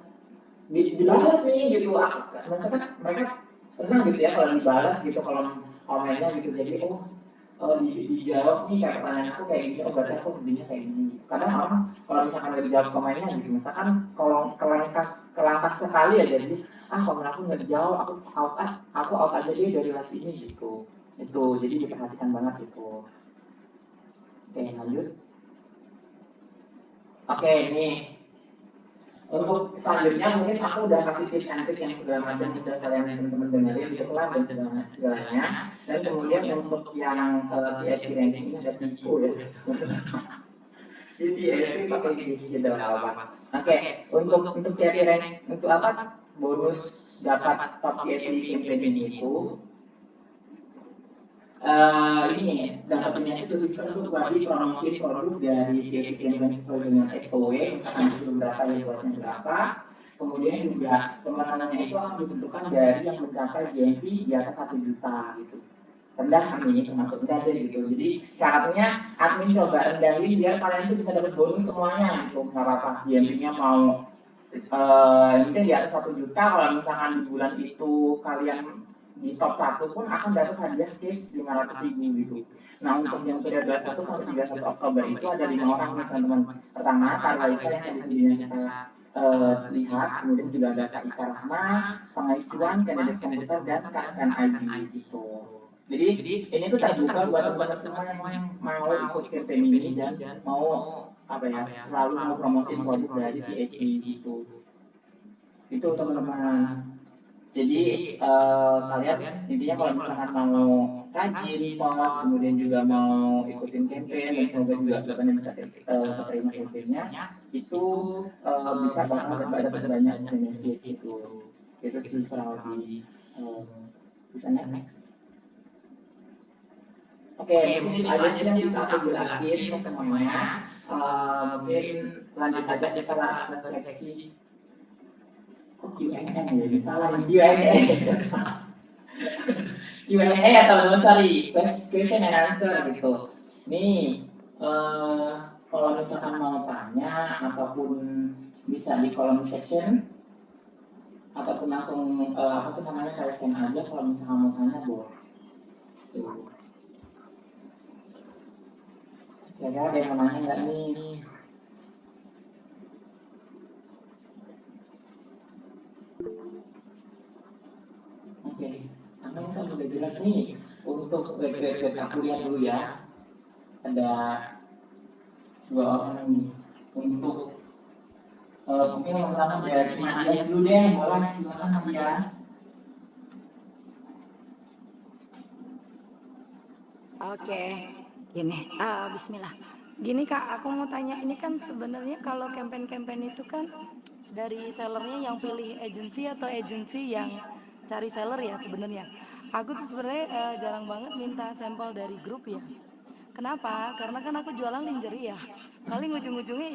dibalas nih gitu. Maksudnya mereka senang gitu ya kalau dibalas gitu, kalau komennya gitu. Jadi dijawab nih kayak pertanyaan aku kayak gini, oh berarti aku lebihnya kayak gini. Kadang orang kalau misalkan nggak dijawab komennya gitu, misalkan kalau kelangkas sekali ya, jadi komen aku nggak dijawab, aku out aja deh dari live ini gitu. Itu jadi diperhatikan banget itu. Oke lanjut. Oke nih untuk selanjutnya mungkin aku udah kasih tips and trick yang segala macam kita kalian teman-teman dengerin gitu lah dan segalanya. Dan kemudian untuk yang TSP ranking ini ada tipu ya. Jadi TSP pakai tipu dalam apa? Oke untuk TSP ranking untuk apa? Bonus dapat top TSP campaign itu. Ini dapatnya itu untuk wajib promosi produk dari campaign sesuai dengan SOW, misalkan itu berapa yang buatnya berapa. Kemudian juga pemenangnya itu akan ditentukan dari yang mencapai GMV di atas 1 juta gitu. Rendah kami termasuk rendah deh gitu. Jadi syaratnya admin coba rendahin biar kalian itu bisa dapat bonus semuanya gitu. Nggak apa-apa GMV-nya mau mungkin di atas 1 juta, kalau misalkan di bulan itu kalian di top 1 pun akan dapat hadiah case 500.000 gitu. Nah untuk yang periode 21 sampai 31 Oktober itu ada 5 orang nih teman-teman. Pertama Karlaika yang tadi kita lihat, kemudian juga ada Kak Ika Rahma, Pengais Cuan, Candidates Komputer, dan Kak Sen ID gitu. Jadi ini tuh terbuka buat teman-teman semua yang mau ikut campaign ini dan mau selalu mau promosiin produk dari PHP gitu. Itu teman-teman. Jadi kalian intinya kalau misalkan mau rajin, post, kemudian juga mau ikutin campaign dan semoga juga kedepannya bisa keterima campaignnya, itu bisa dapat banyak benefit gitu. Itu sih kurang lebih bisa next. Oke, mungkin itu aja sih yang bisa aku jelasin ke semuanya. Mungkin lanjut aja kita ke seksi Q&A ya, salah Q&A. Q&A atau teman-teman sorry, question and answer gitu. Nih, kalau misalkan mau tanya ataupun bisa di kolom section ataupun langsung apa tuh namanya question aja kalau misalkan mau tanya boleh. Tuh. Kira-kira ada yang mau nanya nggak nih? Oke, karena kan udah jelas nih untuk background aku lihat dulu ya. Ada 2 orang nih untuk mungkin yang pertama dari Nadia dulu deh, boleh silakan Nadia. Oke, gini, Bismillah. Gini Kak, aku mau tanya, ini kan sebenarnya kalau campaign-campaign itu kan dari sellernya yang pilih agensi atau agensi yang cari seller ya sebenarnya. Aku tuh sebenarnya jarang banget minta sampel dari grup ya. Kenapa? Karena kan aku jualan lingerie ya. Paling ujung-ujungnya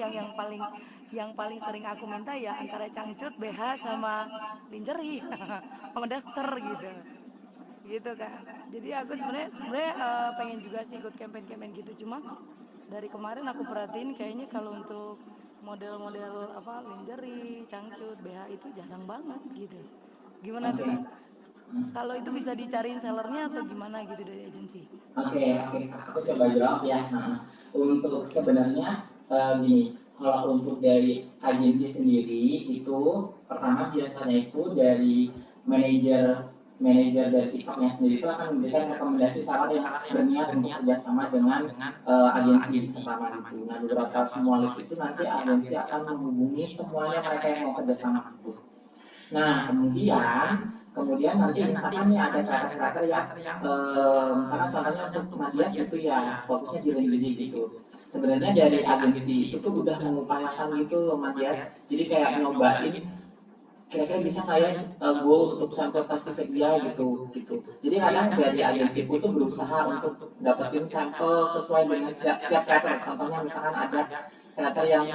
yang paling sering aku minta ya antara cangcut, BH sama lingerie sama daster gitu. Gitu Kak. Jadi aku sebenarnya pengen juga sih ikut campaign-campaign gitu, cuma dari kemarin aku perhatiin kayaknya kalau untuk model-model lingerie, cangcut, BH itu jarang banget gitu. Gimana tuh Kak? Kalau itu bisa dicariin sellernya atau gimana gitu dari agensi? Oke, aku coba jawab ya. Untuk sebenarnya gini, kalau untuk dari agensi sendiri itu pertama biasanya itu dari manajer dari TikToknya sendiri itu akan memberikan rekomendasi saran yang berniat untuk kerjasama dengan agensi pertama itu. Nah, beberapa semua list itu nanti agensi akan menghubungi semuanya mereka yang mau kerjasama itu. Nah, kemudian nanti misalkan nih ada kreator yang misalkan contohnya untuk Madias gitu ya, fokusnya di lingerie gitu. Sebenarnya dari agensi itu udah mengupayakan gitu loh Madias. Jadi kayak nyobain kira-kira bisa saya go untuk sampel kasih ke dia gitu. Jadi kadang dari agensi itu berusaha untuk dapetin sampel sesuai dengan setiap kreator. Contohnya misalkan ada kreator yang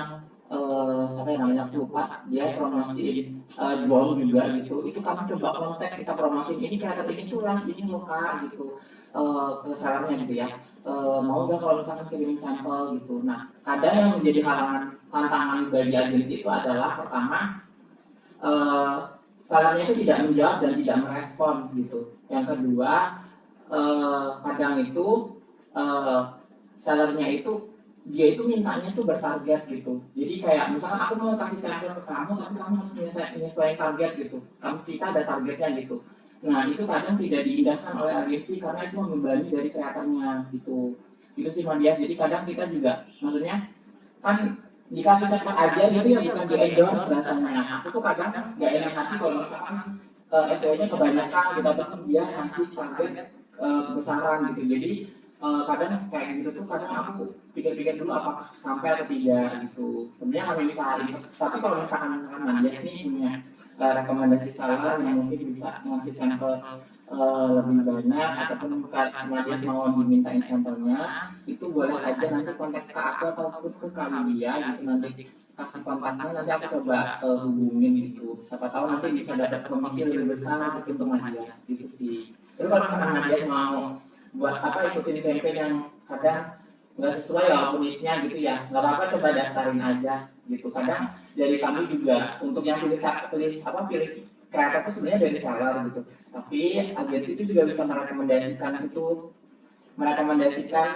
siapa yang namanya aku lupa, dia promosiin drone juga gitu. Itu kami coba kontak, kita promosiin ini kreator ini tuh lah, ini loh Kak gitu. Kesarannya gitu ya. Mau nggak kalau misalkan kirimin sampel gitu. Nah, kadang yang menjadi tantangan bagi agensi itu adalah pertama sarannya itu tidak menjawab dan tidak merespon gitu. Yang kedua, kadang itu sellernya itu dia itu mintanya tuh bertarget gitu. Jadi kayak misalkan aku mau kasih sampel ke kamu, tapi kamu harus menyesuaikan target gitu. Kita ada targetnya gitu. Nah itu kadang tidak diindahkan oleh agensi karena itu membebani dari kreatornya gitu. Itu sih Madia. Jadi kadang kita juga, maksudnya kan dikasih sampel aja gitu ya, bukan di endorse rasanya. Aku tuh kadang nggak enak hati kalau misalkan SEO-nya kebanyakan kita tetap dia ngasih target besaran gitu. Jadi kadang kayak gitu tuh kadang aku pikir-pikir dulu apakah sampai atau tidak gitu. Sebenarnya kami usahain, tapi kalau misalkan Madia nih punya rekomendasi seller yang mungkin bisa ngasih sampel lebih banyak ataupun Madia mau dimintain sampelnya, itu boleh aja nanti kontak ke aku ataupun ke Kalia gitu, nanti kasih kontaknya, nanti aku coba hubungin gitu. Siapa tahu nanti bisa dapat komisi lebih besar gitu untuk Madia gitu sih. Tapi kalau misalkan Madia mau buat ikutin campaign yang kadang nggak sesuai walaupun isinya gitu ya, nggak apa-apa, coba daftarin aja gitu. Kadang dari kami juga untuk yang pilih kreator itu sebenarnya dari seller gitu, tapi agensi itu juga bisa merekomendasikan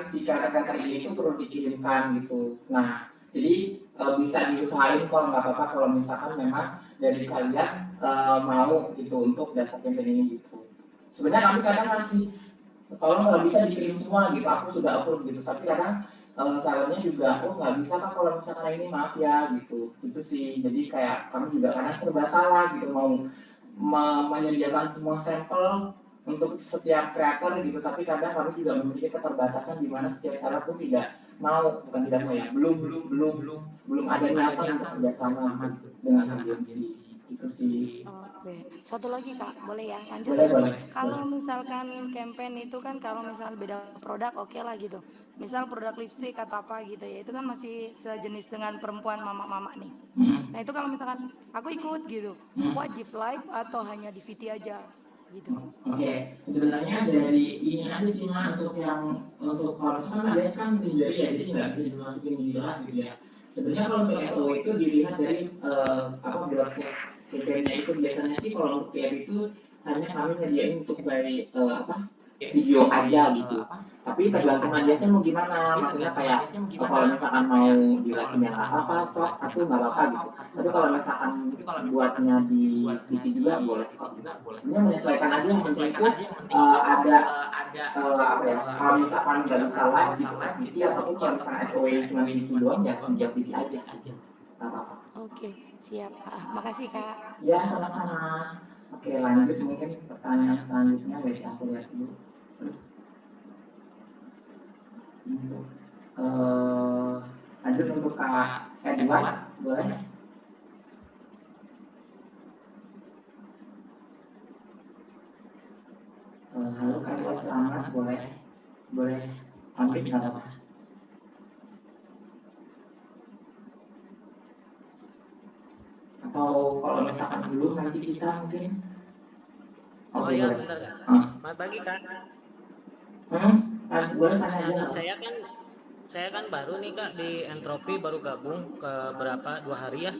si kreator ini itu perlu dikirimkan gitu. Nah jadi bisa diusahain kok, nggak apa-apa kalau misalkan memang dari kalian mau gitu untuk data campaign ini gitu. Sebenarnya kami kadang masih tolong kalau bisa dikirim semua gitu, aku sudah upload gitu, tapi kadang salahnya juga oh nggak bisa kan kalau misalkan ini, maaf ya gitu, itu sih. Jadi kayak kami juga kadang serba salah gitu, mau menyediakan semua sampel untuk setiap kreator gitu, tapi kadang kami juga memiliki keterbatasan di mana setiap seller pun tidak mau, bukan tidak mau ya, belum ada niatan untuk kerjasama gitu dengan agensi. Itu sih. Oke, satu lagi Kak, boleh ya? Lanjut Boleh, ya. boleh. Kalau misalkan campaign itu kan kalau misal beda produk oke lah gitu. Misal produk lipstick atau apa gitu ya, itu kan masih sejenis dengan perempuan mama-mama nih. Nah itu kalau misalkan aku ikut gitu, wajib live atau hanya di VT aja gitu. Oke, sebenarnya dari ini aja sih mah untuk kalau misalkan ada kan dari ya, jadi nggak bisa dimasukin di jelas gitu ya. Sebenarnya kalau untuk SEO itu dilihat dari broadcast campaign-nya itu, biasanya sih kalau untuk PR itu hanya kami nyediain untuk dari video aja gitu. Tapi tergantung agensinya mau gimana, maksudnya kayak kalau misalkan mau dilakuin yang apa, sok aku nggak apa-apa gitu. Tapi kalau misalkan buatnya di TV juga boleh kok. Ini menyesuaikan aja, yang penting itu ada apa ya, kalau misalkan nggak bisa live di TV, ataupun kalau misalkan SOE cuma di TV doang ya di TV aja. Nggak apa-apa. Oke, siap. Makasih Kak. Ya, sama-sama. Oke, lanjut mungkin pertanyaan selanjutnya, baik aku lihat dulu. Lanjut untuk Kak Edward, boleh? Halo Kak Edward, selamat, boleh ambil nggak apa-apa? Atau kalau misalkan dulu nanti kita mungkin. Oh Oke, ya, boleh. bentar Kak. Selamat pagi Kak. Boleh tanya aja. Saya kan baru nih Kak di Entropi, baru gabung ke berapa 2 hari ya.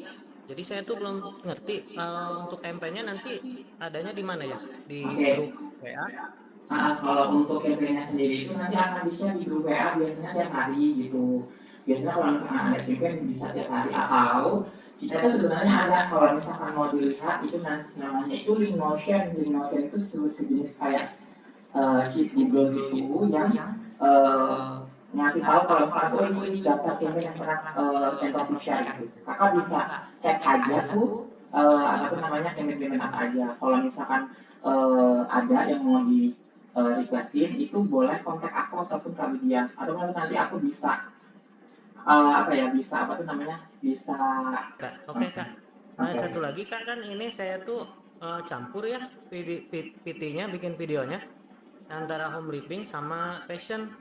Jadi saya tuh belum ngerti untuk campaign-nya nanti adanya di mana ya? Di grup WA. Kalau untuk campaign-nya sendiri itu nanti akan bisa di grup WA biasanya tiap hari gitu. Biasanya kalau misalkan ada campaign bisa tiap hari, atau kita tuh sebenarnya ada, kalau misalkan mau dilihat itu nanti namanya itu link motion. Link motion itu sejenis kayak sheet Google gitu yang ngasih tahu kalau misalkan ini daftar campaign yang pernah Central share gitu. Kakak bisa cek aja tuh apa namanya campaign apa aja. Kalau misalkan ada yang mau di requestin, itu boleh kontak aku ataupun Kak Widya, atau nanti aku bisa bisa. Kak, oke Kak. Satu lagi Kak, kan ini saya tuh campur ya PT-nya, bikin videonya antara home living sama fashion.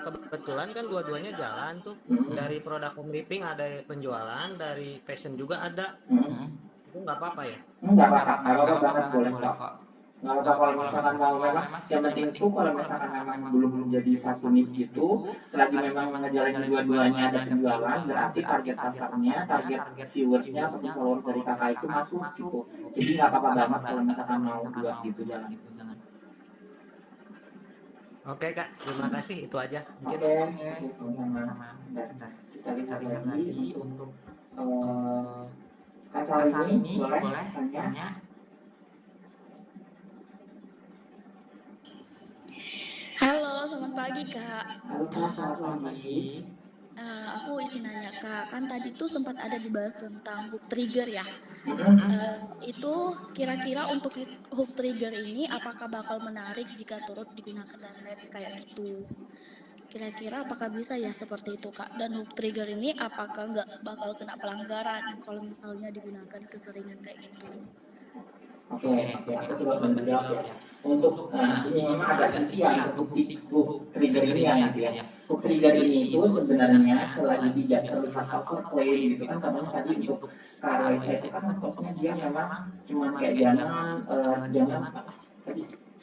Kebetulan kan dua-duanya jalan tuh. Dari produk home living ada penjualan, dari fashion juga ada. Itu nggak apa-apa ya? Nggak apa-apa banget, boleh kok. Nggak apa-apa kalau misalkan mau, memang yang penting itu kalau misalkan memang belum jadi satu niche gitu, selagi memang ngejalanin dua-duanya ada penjualan, berarti target pasarnya, target viewersnya atau followers dari kakak itu masuk gitu. Jadi nggak apa-apa banget kalau misalkan mau dua gitu jalan. Oke Kak, terima kasih, itu aja mungkin. Oke, sama-sama. Kita lihat lagi untuk Kak Salini, boleh tanya? Halo, selamat pagi Kak. Halo Kak, selamat pagi. Aku izin nanya Kak, kan tadi tuh sempat ada dibahas tentang hook trigger ya. Itu kira-kira untuk hook trigger ini apakah bakal menarik jika turut digunakan dalam live kayak gitu? Kira-kira apakah bisa ya seperti itu Kak? Dan hook trigger ini apakah nggak bakal kena pelanggaran kalau misalnya digunakan keseringan kayak gitu? Oke, aku coba menjawab ya. Untuk ini memang agak tricky ya untuk hook trigger ini ya, gitu ya. Hook trigger ini itu sebenarnya selagi tidak terlihat overplay gitu kan, contohnya tadi untuk karya saya itu kan kosnya dia memang cuma kayak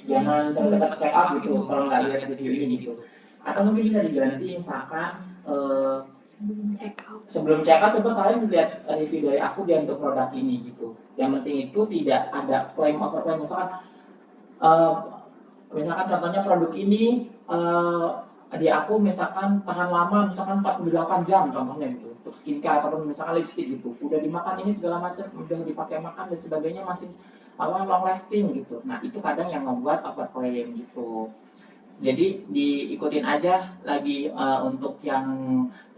jangan terdekat check out gitu kalau nggak lihat video ini gitu. Atau mungkin bisa diganti misalkan sebelum check out coba kalian lihat review dari aku dia untuk produk ini gitu. Yang penting itu tidak ada claim overclaim, misalkan contohnya produk ini di aku misalkan tahan lama misalkan 48 jam contohnya gitu. untuk skincare ataupun misalkan lipstick gitu, udah dimakan ini segala macam, udah dipakai makan dan sebagainya masih long lasting gitu. Nah itu kadang yang membuat overclaim gitu. Jadi diikutin aja lagi untuk yang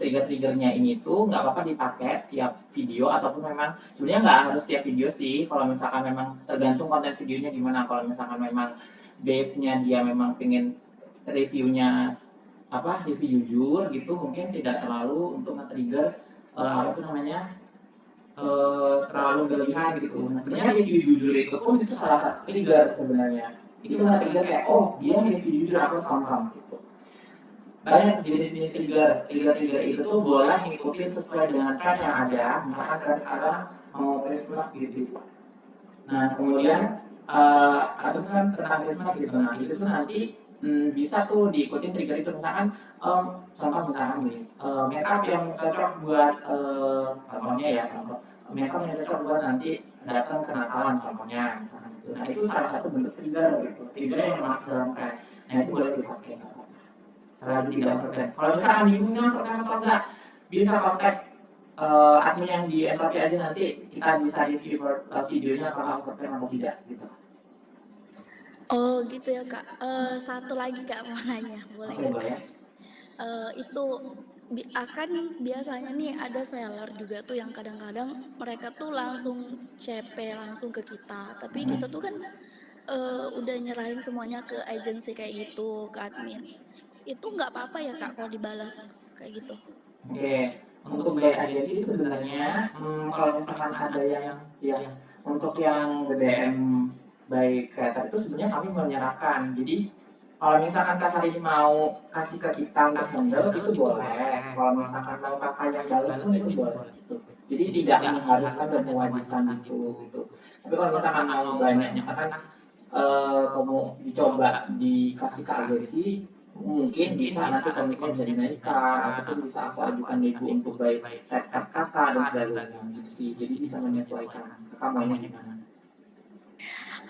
trigger-triggernya ini tuh nggak apa-apa dipakai tiap video ataupun memang sebenarnya nggak harus tiap video sih. Kalau misalkan memang tergantung konten videonya gimana. Kalau misalkan memang base-nya dia memang pengen reviewnya review jujur gitu mungkin tidak terlalu untuk nge-trigger apa tuh namanya terlalu berlebihan gitu. Nah, sebenarnya review jujur itu pun itu salah satu trigger sebenarnya. Itu kan trigger kayak oh dia review jujur aku harus paham gitu. Banyak jenis-jenis trigger itu tuh boleh ngikutin sesuai dengan tren yang ada. Misalkan tren sekarang mau Christmas gitu. Nah kemudian atau kan tentang Christmas gitu. Nah itu tuh nanti bisa tuh diikutin trigger itu misalkan contoh misalkan gini makeup yang cocok buat contohnya ya contoh makeup yang cocok buat nanti datang kenakalan contohnya misalkan gitu. Nah itu salah satu bentuk trigger gitu, trigger yang masuk dalam tren. Nah itu boleh dipakai selagi tidak overtime. Kalau misalkan bingungnya overtime atau enggak bisa kontak admin yang di entropy aja nanti kita bisa review videonya apakah overtime atau tidak gitu. Oh gitu ya Kak. Satu lagi Kak mau nanya, boleh Oke nggak? boleh. Itu akan biasanya nih ada seller juga tuh yang kadang-kadang mereka tuh langsung CP langsung ke kita, tapi kita tuh kan udah nyerahin semuanya ke agensi kayak gitu, ke admin. Itu nggak apa-apa ya Kak kalau dibalas kayak gitu? Oke, untuk biaya agensi sebenarnya kalau misalkan ada yang ya untuk yang BBM by creator itu sebenarnya kami menyerahkan. Jadi kalau misalkan kasar ini mau kasih ke kita untuk handle itu boleh. Kalau misalkan mau kakak yang balas pun itu boleh gitu. Jadi tidak mengharuskan dan mewajibkan itu gitu. Tapi kalau misalkan mau banyak misalkan kamu dicoba dikasih ke agensi mungkin bisa nanti komitmen bisa dinaikkan ataupun bisa aku ajukan itu untuk baik kakak dan sebagainya gitu sih. Jadi bisa menyesuaikan kakak maunya gimana.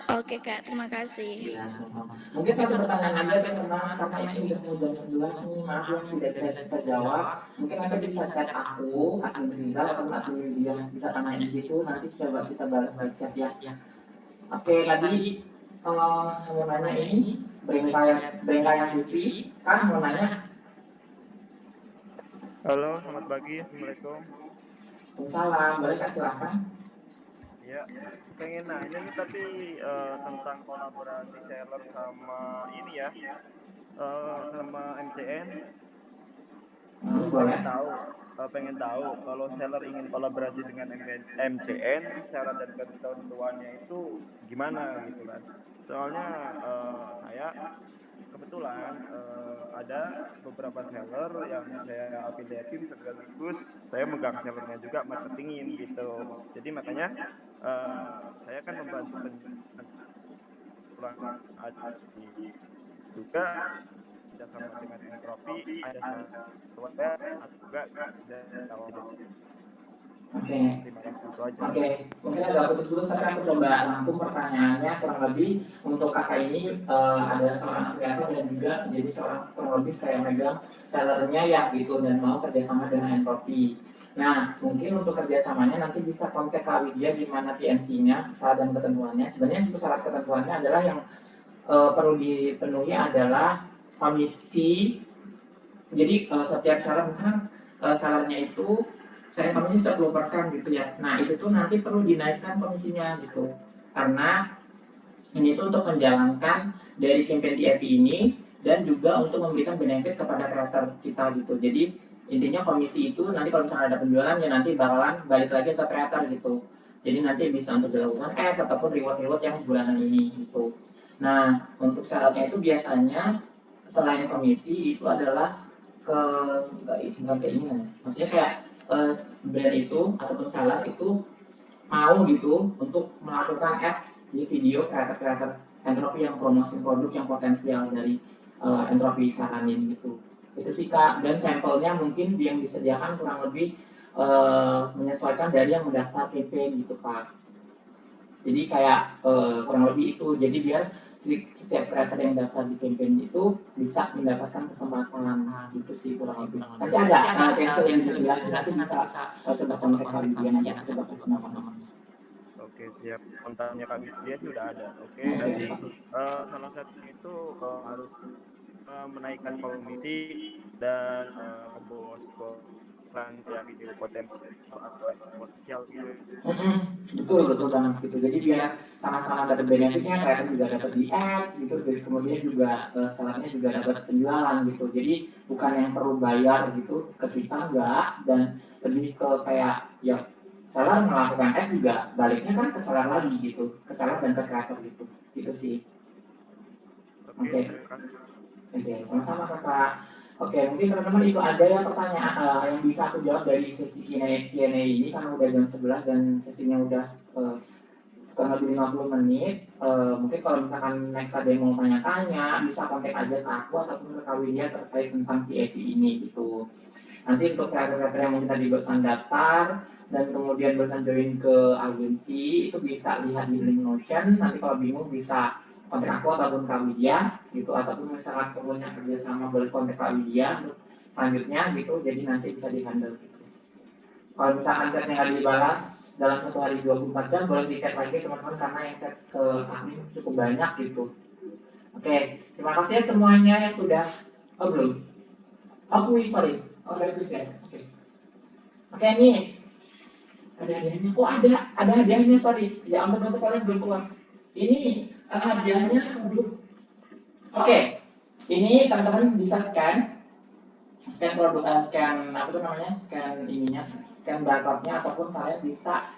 Oke Kak, terima kasih. Iya, sama-sama. Mungkin satu pertanyaan aja kan karena kakak ini udah mau jam 11 nih, maaf ya tidak bisa kita jawab. Mungkin nanti bisa chat aku, admin Rizal atau admin dia bisa tanya di situ, nanti coba kita balas balik chat ya. Oke, tadi mau nanya ini Brengkayang TV, kan mau nanya. Halo, selamat pagi. Assalamualaikum. Salam, boleh Kak silahkan. Ya, pengen nanya nih tapi tentang kolaborasi seller sama ini ya, sama MCN. Boleh. Pengen tahu kalau seller ingin kolaborasi dengan MCN, syarat dan ketentuannya itu gimana gitu kan? Soalnya saya kebetulan ada beberapa seller yang saya afiliatin sekaligus saya megang sellernya juga marketingin gitu. Jadi makanya saya kan membantu penjualan juga kerjasama dengan Entropi ada satu ada juga dan tahu aja. Oke. Terima kasih itu aja. Oke, mungkin agak putus dulu tapi aku coba rangkum pertanyaannya kurang lebih untuk kakak ini adalah seorang afiliator dan juga jadi seorang kurang lebih kayak megang sellernya ya gitu dan mau kerjasama dengan Entropi. Nah, mungkin untuk kerjasamanya nanti bisa kontak Kak Widya gimana TNC-nya, syarat dan ketentuannya. Sebenarnya untuk syarat ketentuannya adalah yang perlu dipenuhi adalah komisi. Jadi setiap syarat misalkan sellernya itu saya komisi 10% gitu ya. Nah itu tuh nanti perlu dinaikkan komisinya gitu. Karena ini tuh untuk menjalankan dari campaign TIP ini dan juga untuk memberikan benefit kepada kreator kita gitu. Jadi intinya komisi itu nanti kalau misalnya ada penjualan ya nanti bakalan balik lagi ke kreator gitu. Jadi nanti bisa untuk dilakukan ads ataupun reward-reward yang bulanan ini gitu. Nah untuk syaratnya itu biasanya selain komisi itu adalah bukan keinginan. Maksudnya kayak brand itu ataupun seller itu mau gitu untuk melakukan ads di video kreator-kreator Entropi yang promosi produk yang potensial dari Entropi saranin gitu. Itu sih Kak, dan sampelnya mungkin yang disediakan kurang lebih menyesuaikan dari yang mendaftar PP gitu Kak. Jadi kayak kurang lebih itu, jadi biar setiap kreator yang daftar di campaign itu bisa mendapatkan kesempatan. Nah, gitu sih kurang lebih. Nanti ada cancel yang jelas-jelas bisa coba kontak Kak Widian aja, coba kasih nomornya. Oke, siap. Kontaknya Kak Widya sih udah ada. Oke. Salah satunya itu harus menaikkan komisi dan bos yang video potensial atau potensial gitu. Betul banget gitu. Jadi biar sama-sama dapat benefitnya, kreator juga dapat di ads gitu, jadi kemudian juga sellernya juga dapat penjualan gitu. Jadi bukan yang perlu bayar gitu ke kita enggak, dan lebih ke kayak ya seller melakukan ads juga baliknya kan ke seller lagi gitu, ke seller dan ke kreator gitu. Gitu sih. Oke. Sama-sama Kakak. Oke, mungkin teman-teman itu aja ya pertanyaan yang bisa aku jawab dari sesi Q&A ini karena udah jam 11 dan sesinya udah kurang lebih 50 menit. Mungkin kalau misalkan next ada yang mau tanya-tanya, bisa kontak aja ke aku ataupun ke Kak Widya terkait tentang TAP ini gitu. Nanti untuk kreator-kreator yang mungkin tadi barusan daftar dan kemudian barusan join ke agensi, itu bisa lihat di link Notion. Nanti kalau bingung bisa kontak aku ataupun Kak Widya gitu, ataupun misalkan punya kerjasama boleh kontak Kak Widya untuk selanjutnya gitu, jadi nanti bisa di-handle gitu. Kalau misalkan chatnya nggak dibalas dalam 1 hari 24 jam, boleh di-chat lagi teman-teman karena yang chat ke admin cukup banyak gitu. Oke, terima kasih ya semuanya yang sudah belum. Sorry. Bagus ya. Oke, nih. Ada hadiahnya. Oh, ada hadiahnya, sorry. Ya ampun, nanti kalian belum keluar. Ini hadiahnya belum. Oke. Ini teman-teman bisa scan produk, scan apa tuh namanya? Scan ininya, scan barcode-nya ataupun kalian bisa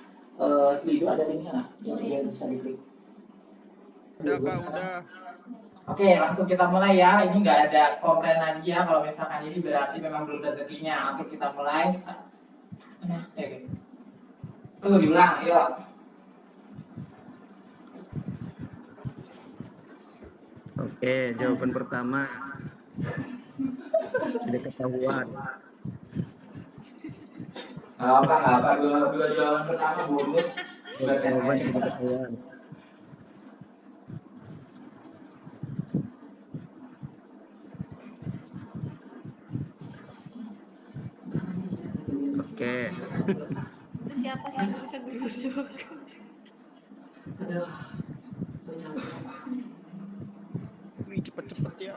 Slido ada linknya nggak? Yang bisa diklik. Udah Kak, udah. Oke, langsung kita mulai ya. Ini nggak ada komplain lagi ya. Kalau misalkan ini berarti memang belum rezekinya. Oke, kita mulai. Tunggu diulang, yuk. Oke, jawaban pertama sudah ketahuan. Nggak apa. Dua jawaban pertama bonus. Jawaban sudah ketahuan. Oke. Itu siapa sih yang bisa gerusuk? Wih, cepet-cepet ya.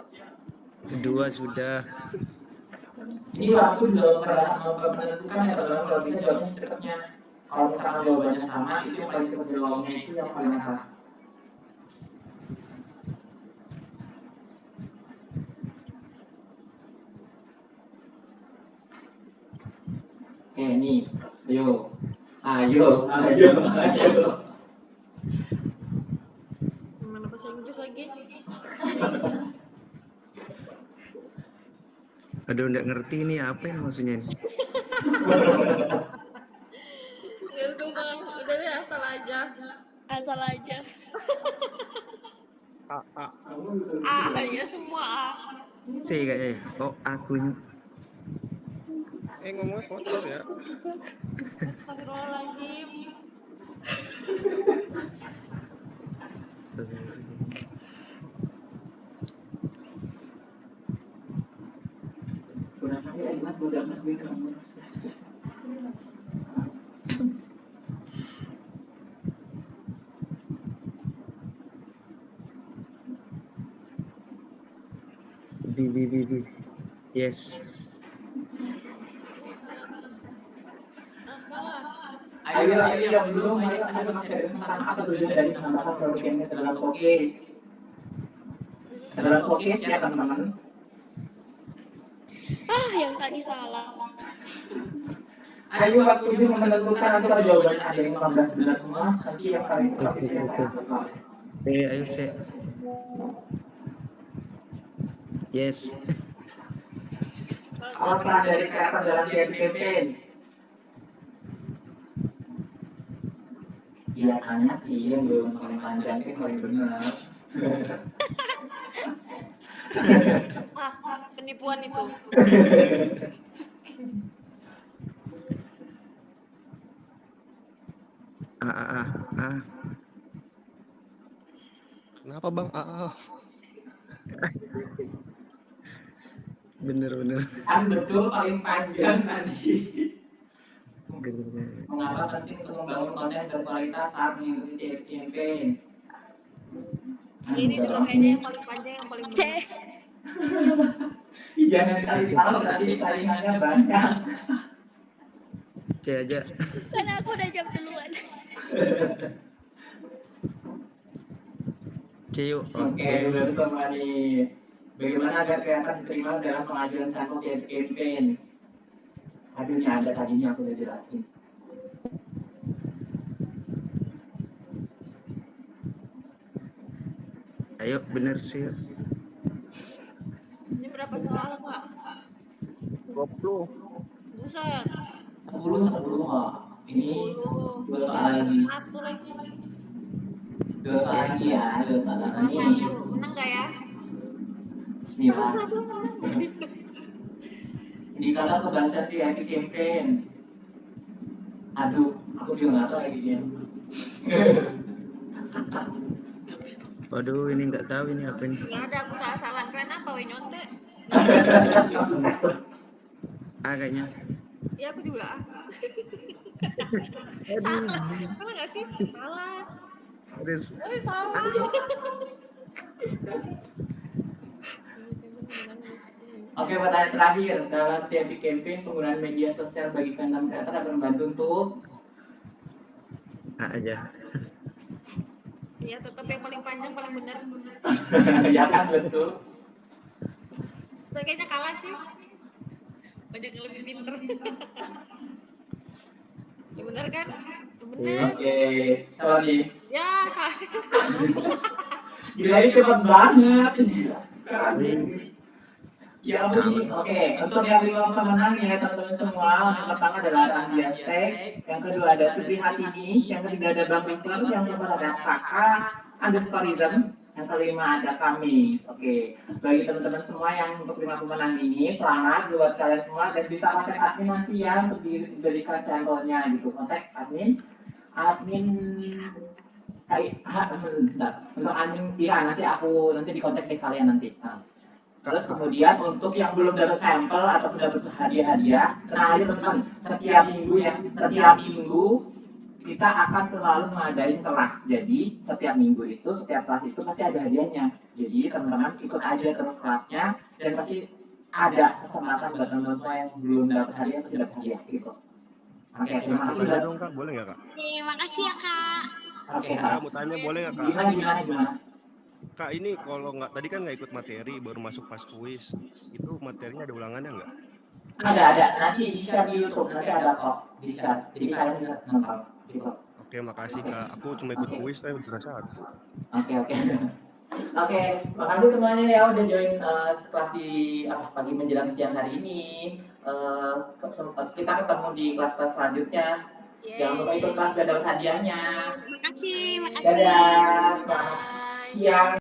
Kedua sudah. Ini waktu juga menentukan ya teman-teman, kalau bisa jawabnya secepatnya. Kalau misalkan jawabannya sama, itu yang paling cepat jawabnya itu yang paling atas. Oke, nih. Ayo. Mana bahasa Inggris lagi? Aduh, nggak ngerti ini apa ini maksudnya ini. Ya sumpah, udah deh asal aja. Ya semua A. C kayaknya. Oh, akunya. Ngomongnya kotor ya. Astagfirullahaladzim. B. Yes. Ayo yang belum, ayo masih ada kesempatan apa dulu dari penambahan produk ini dalam showcase. Dalam showcase ya teman-teman. Yang tadi salah. Ayo waktu ini menentukan nanti kalau jawabannya ada yang 15 semua, nanti yang paling cepat itu yang Ayo C. Yes. Apa dari kreator dalam campaign? Biasanya sih yang belum paling panjang itu paling benar. Penipuan itu. apa bang? Bener. Kan betul paling panjang tadi. Bener. Mengapa penting untuk membangun konten berkualitas saat mengikuti campaign? Ini juga kayaknya yang paling panjang yang paling benar. Jangan kali tahu tadi saingannya banyak. C aja. Karena aku udah jawab duluan. C yuk. Oke, udah sama nih. Bagaimana agar kreator diterima dalam pengajuan sampel campaign? Aduh, ini ada tadinya aku udah jelasin. Ayo bener sih. Ini berapa soal, Kak? 20. Buset. 10. Ini 2 soal lagi. 1 lagi. 2 soal lagi ya, 2 soal lagi. 1. Menang gak ya? Bismillah. 1 menang. Indikator kebangsaan di epic campaign. Aduh, aku juga nggak tahu lagi dia. Waduh, ini nggak tahu ini apa ini. Nggak ada, aku salah-salahan. Kalian apa, we nyontek? Kayaknya. Iya, aku juga. Salah. Salah nggak sih? Salah. Terus Salah. Oke, pertanyaan terakhir. Dalam epic campaign, penggunaan media sosial bagi konten kreator akan membantu untuk A aja. Iya, tetap yang paling panjang paling benar. ya kan, betul. Kayaknya kalah sih. Banyak yang lebih pinter. Ya benar kan? Benar. Oke, sorry. Ya, salah. Gila, ini cepat banget. Ya ampun, oke. Untuk yang 5 pemenang ya teman-teman semua, yang pertama adalah Rahdia Stek, yang kedua ada Sutri Hatini, yang ketiga ada Bang Victor, yang keempat ada Kakak, Underscoreism, yang kelima ada kami. Oke, bagi teman-teman semua yang untuk 5 pemenang ini, selamat buat kalian semua dan bisa kontak admin nanti ya untuk diberikan sampelnya gitu. Kontak admin untuk admin nanti aku di kontak deh kalian nanti. Terus kemudian untuk yang belum dapat sampel atau sudah dapat hadiah-hadiah, tenang aja teman-teman, setiap minggu kita akan selalu mengadain kelas. Jadi setiap minggu itu, setiap kelas itu pasti ada hadiahnya. Jadi teman-teman ikut aja terus kelasnya dan pasti ada kesempatan buat teman-teman yang belum dapat hadiah atau dapat hadiah gitu. Oke, terima kasih. Tanya dong Kak, boleh nggak Kak? Terima kasih ya, Kak. Oke, Kak, mau tanya boleh nggak Kak? Gimana? Kak, ini kalau nggak tadi kan nggak ikut materi, baru masuk pas kuis. Itu materinya ada ulangannya nggak? Ada. Nanti di-share di YouTube, nanti ada kok di-share. Jadi kalian bisa nonton gitu. Oke, makasih Kak. Aku cuma ikut kuis, saya udah 1. Oke. Oke, makasih semuanya ya udah join kelas di pagi menjelang siang hari ini. Kita ketemu di kelas-kelas selanjutnya. Jangan lupa ikut kelas dan dapat hadiahnya. Makasih. Dadah, selamat siang.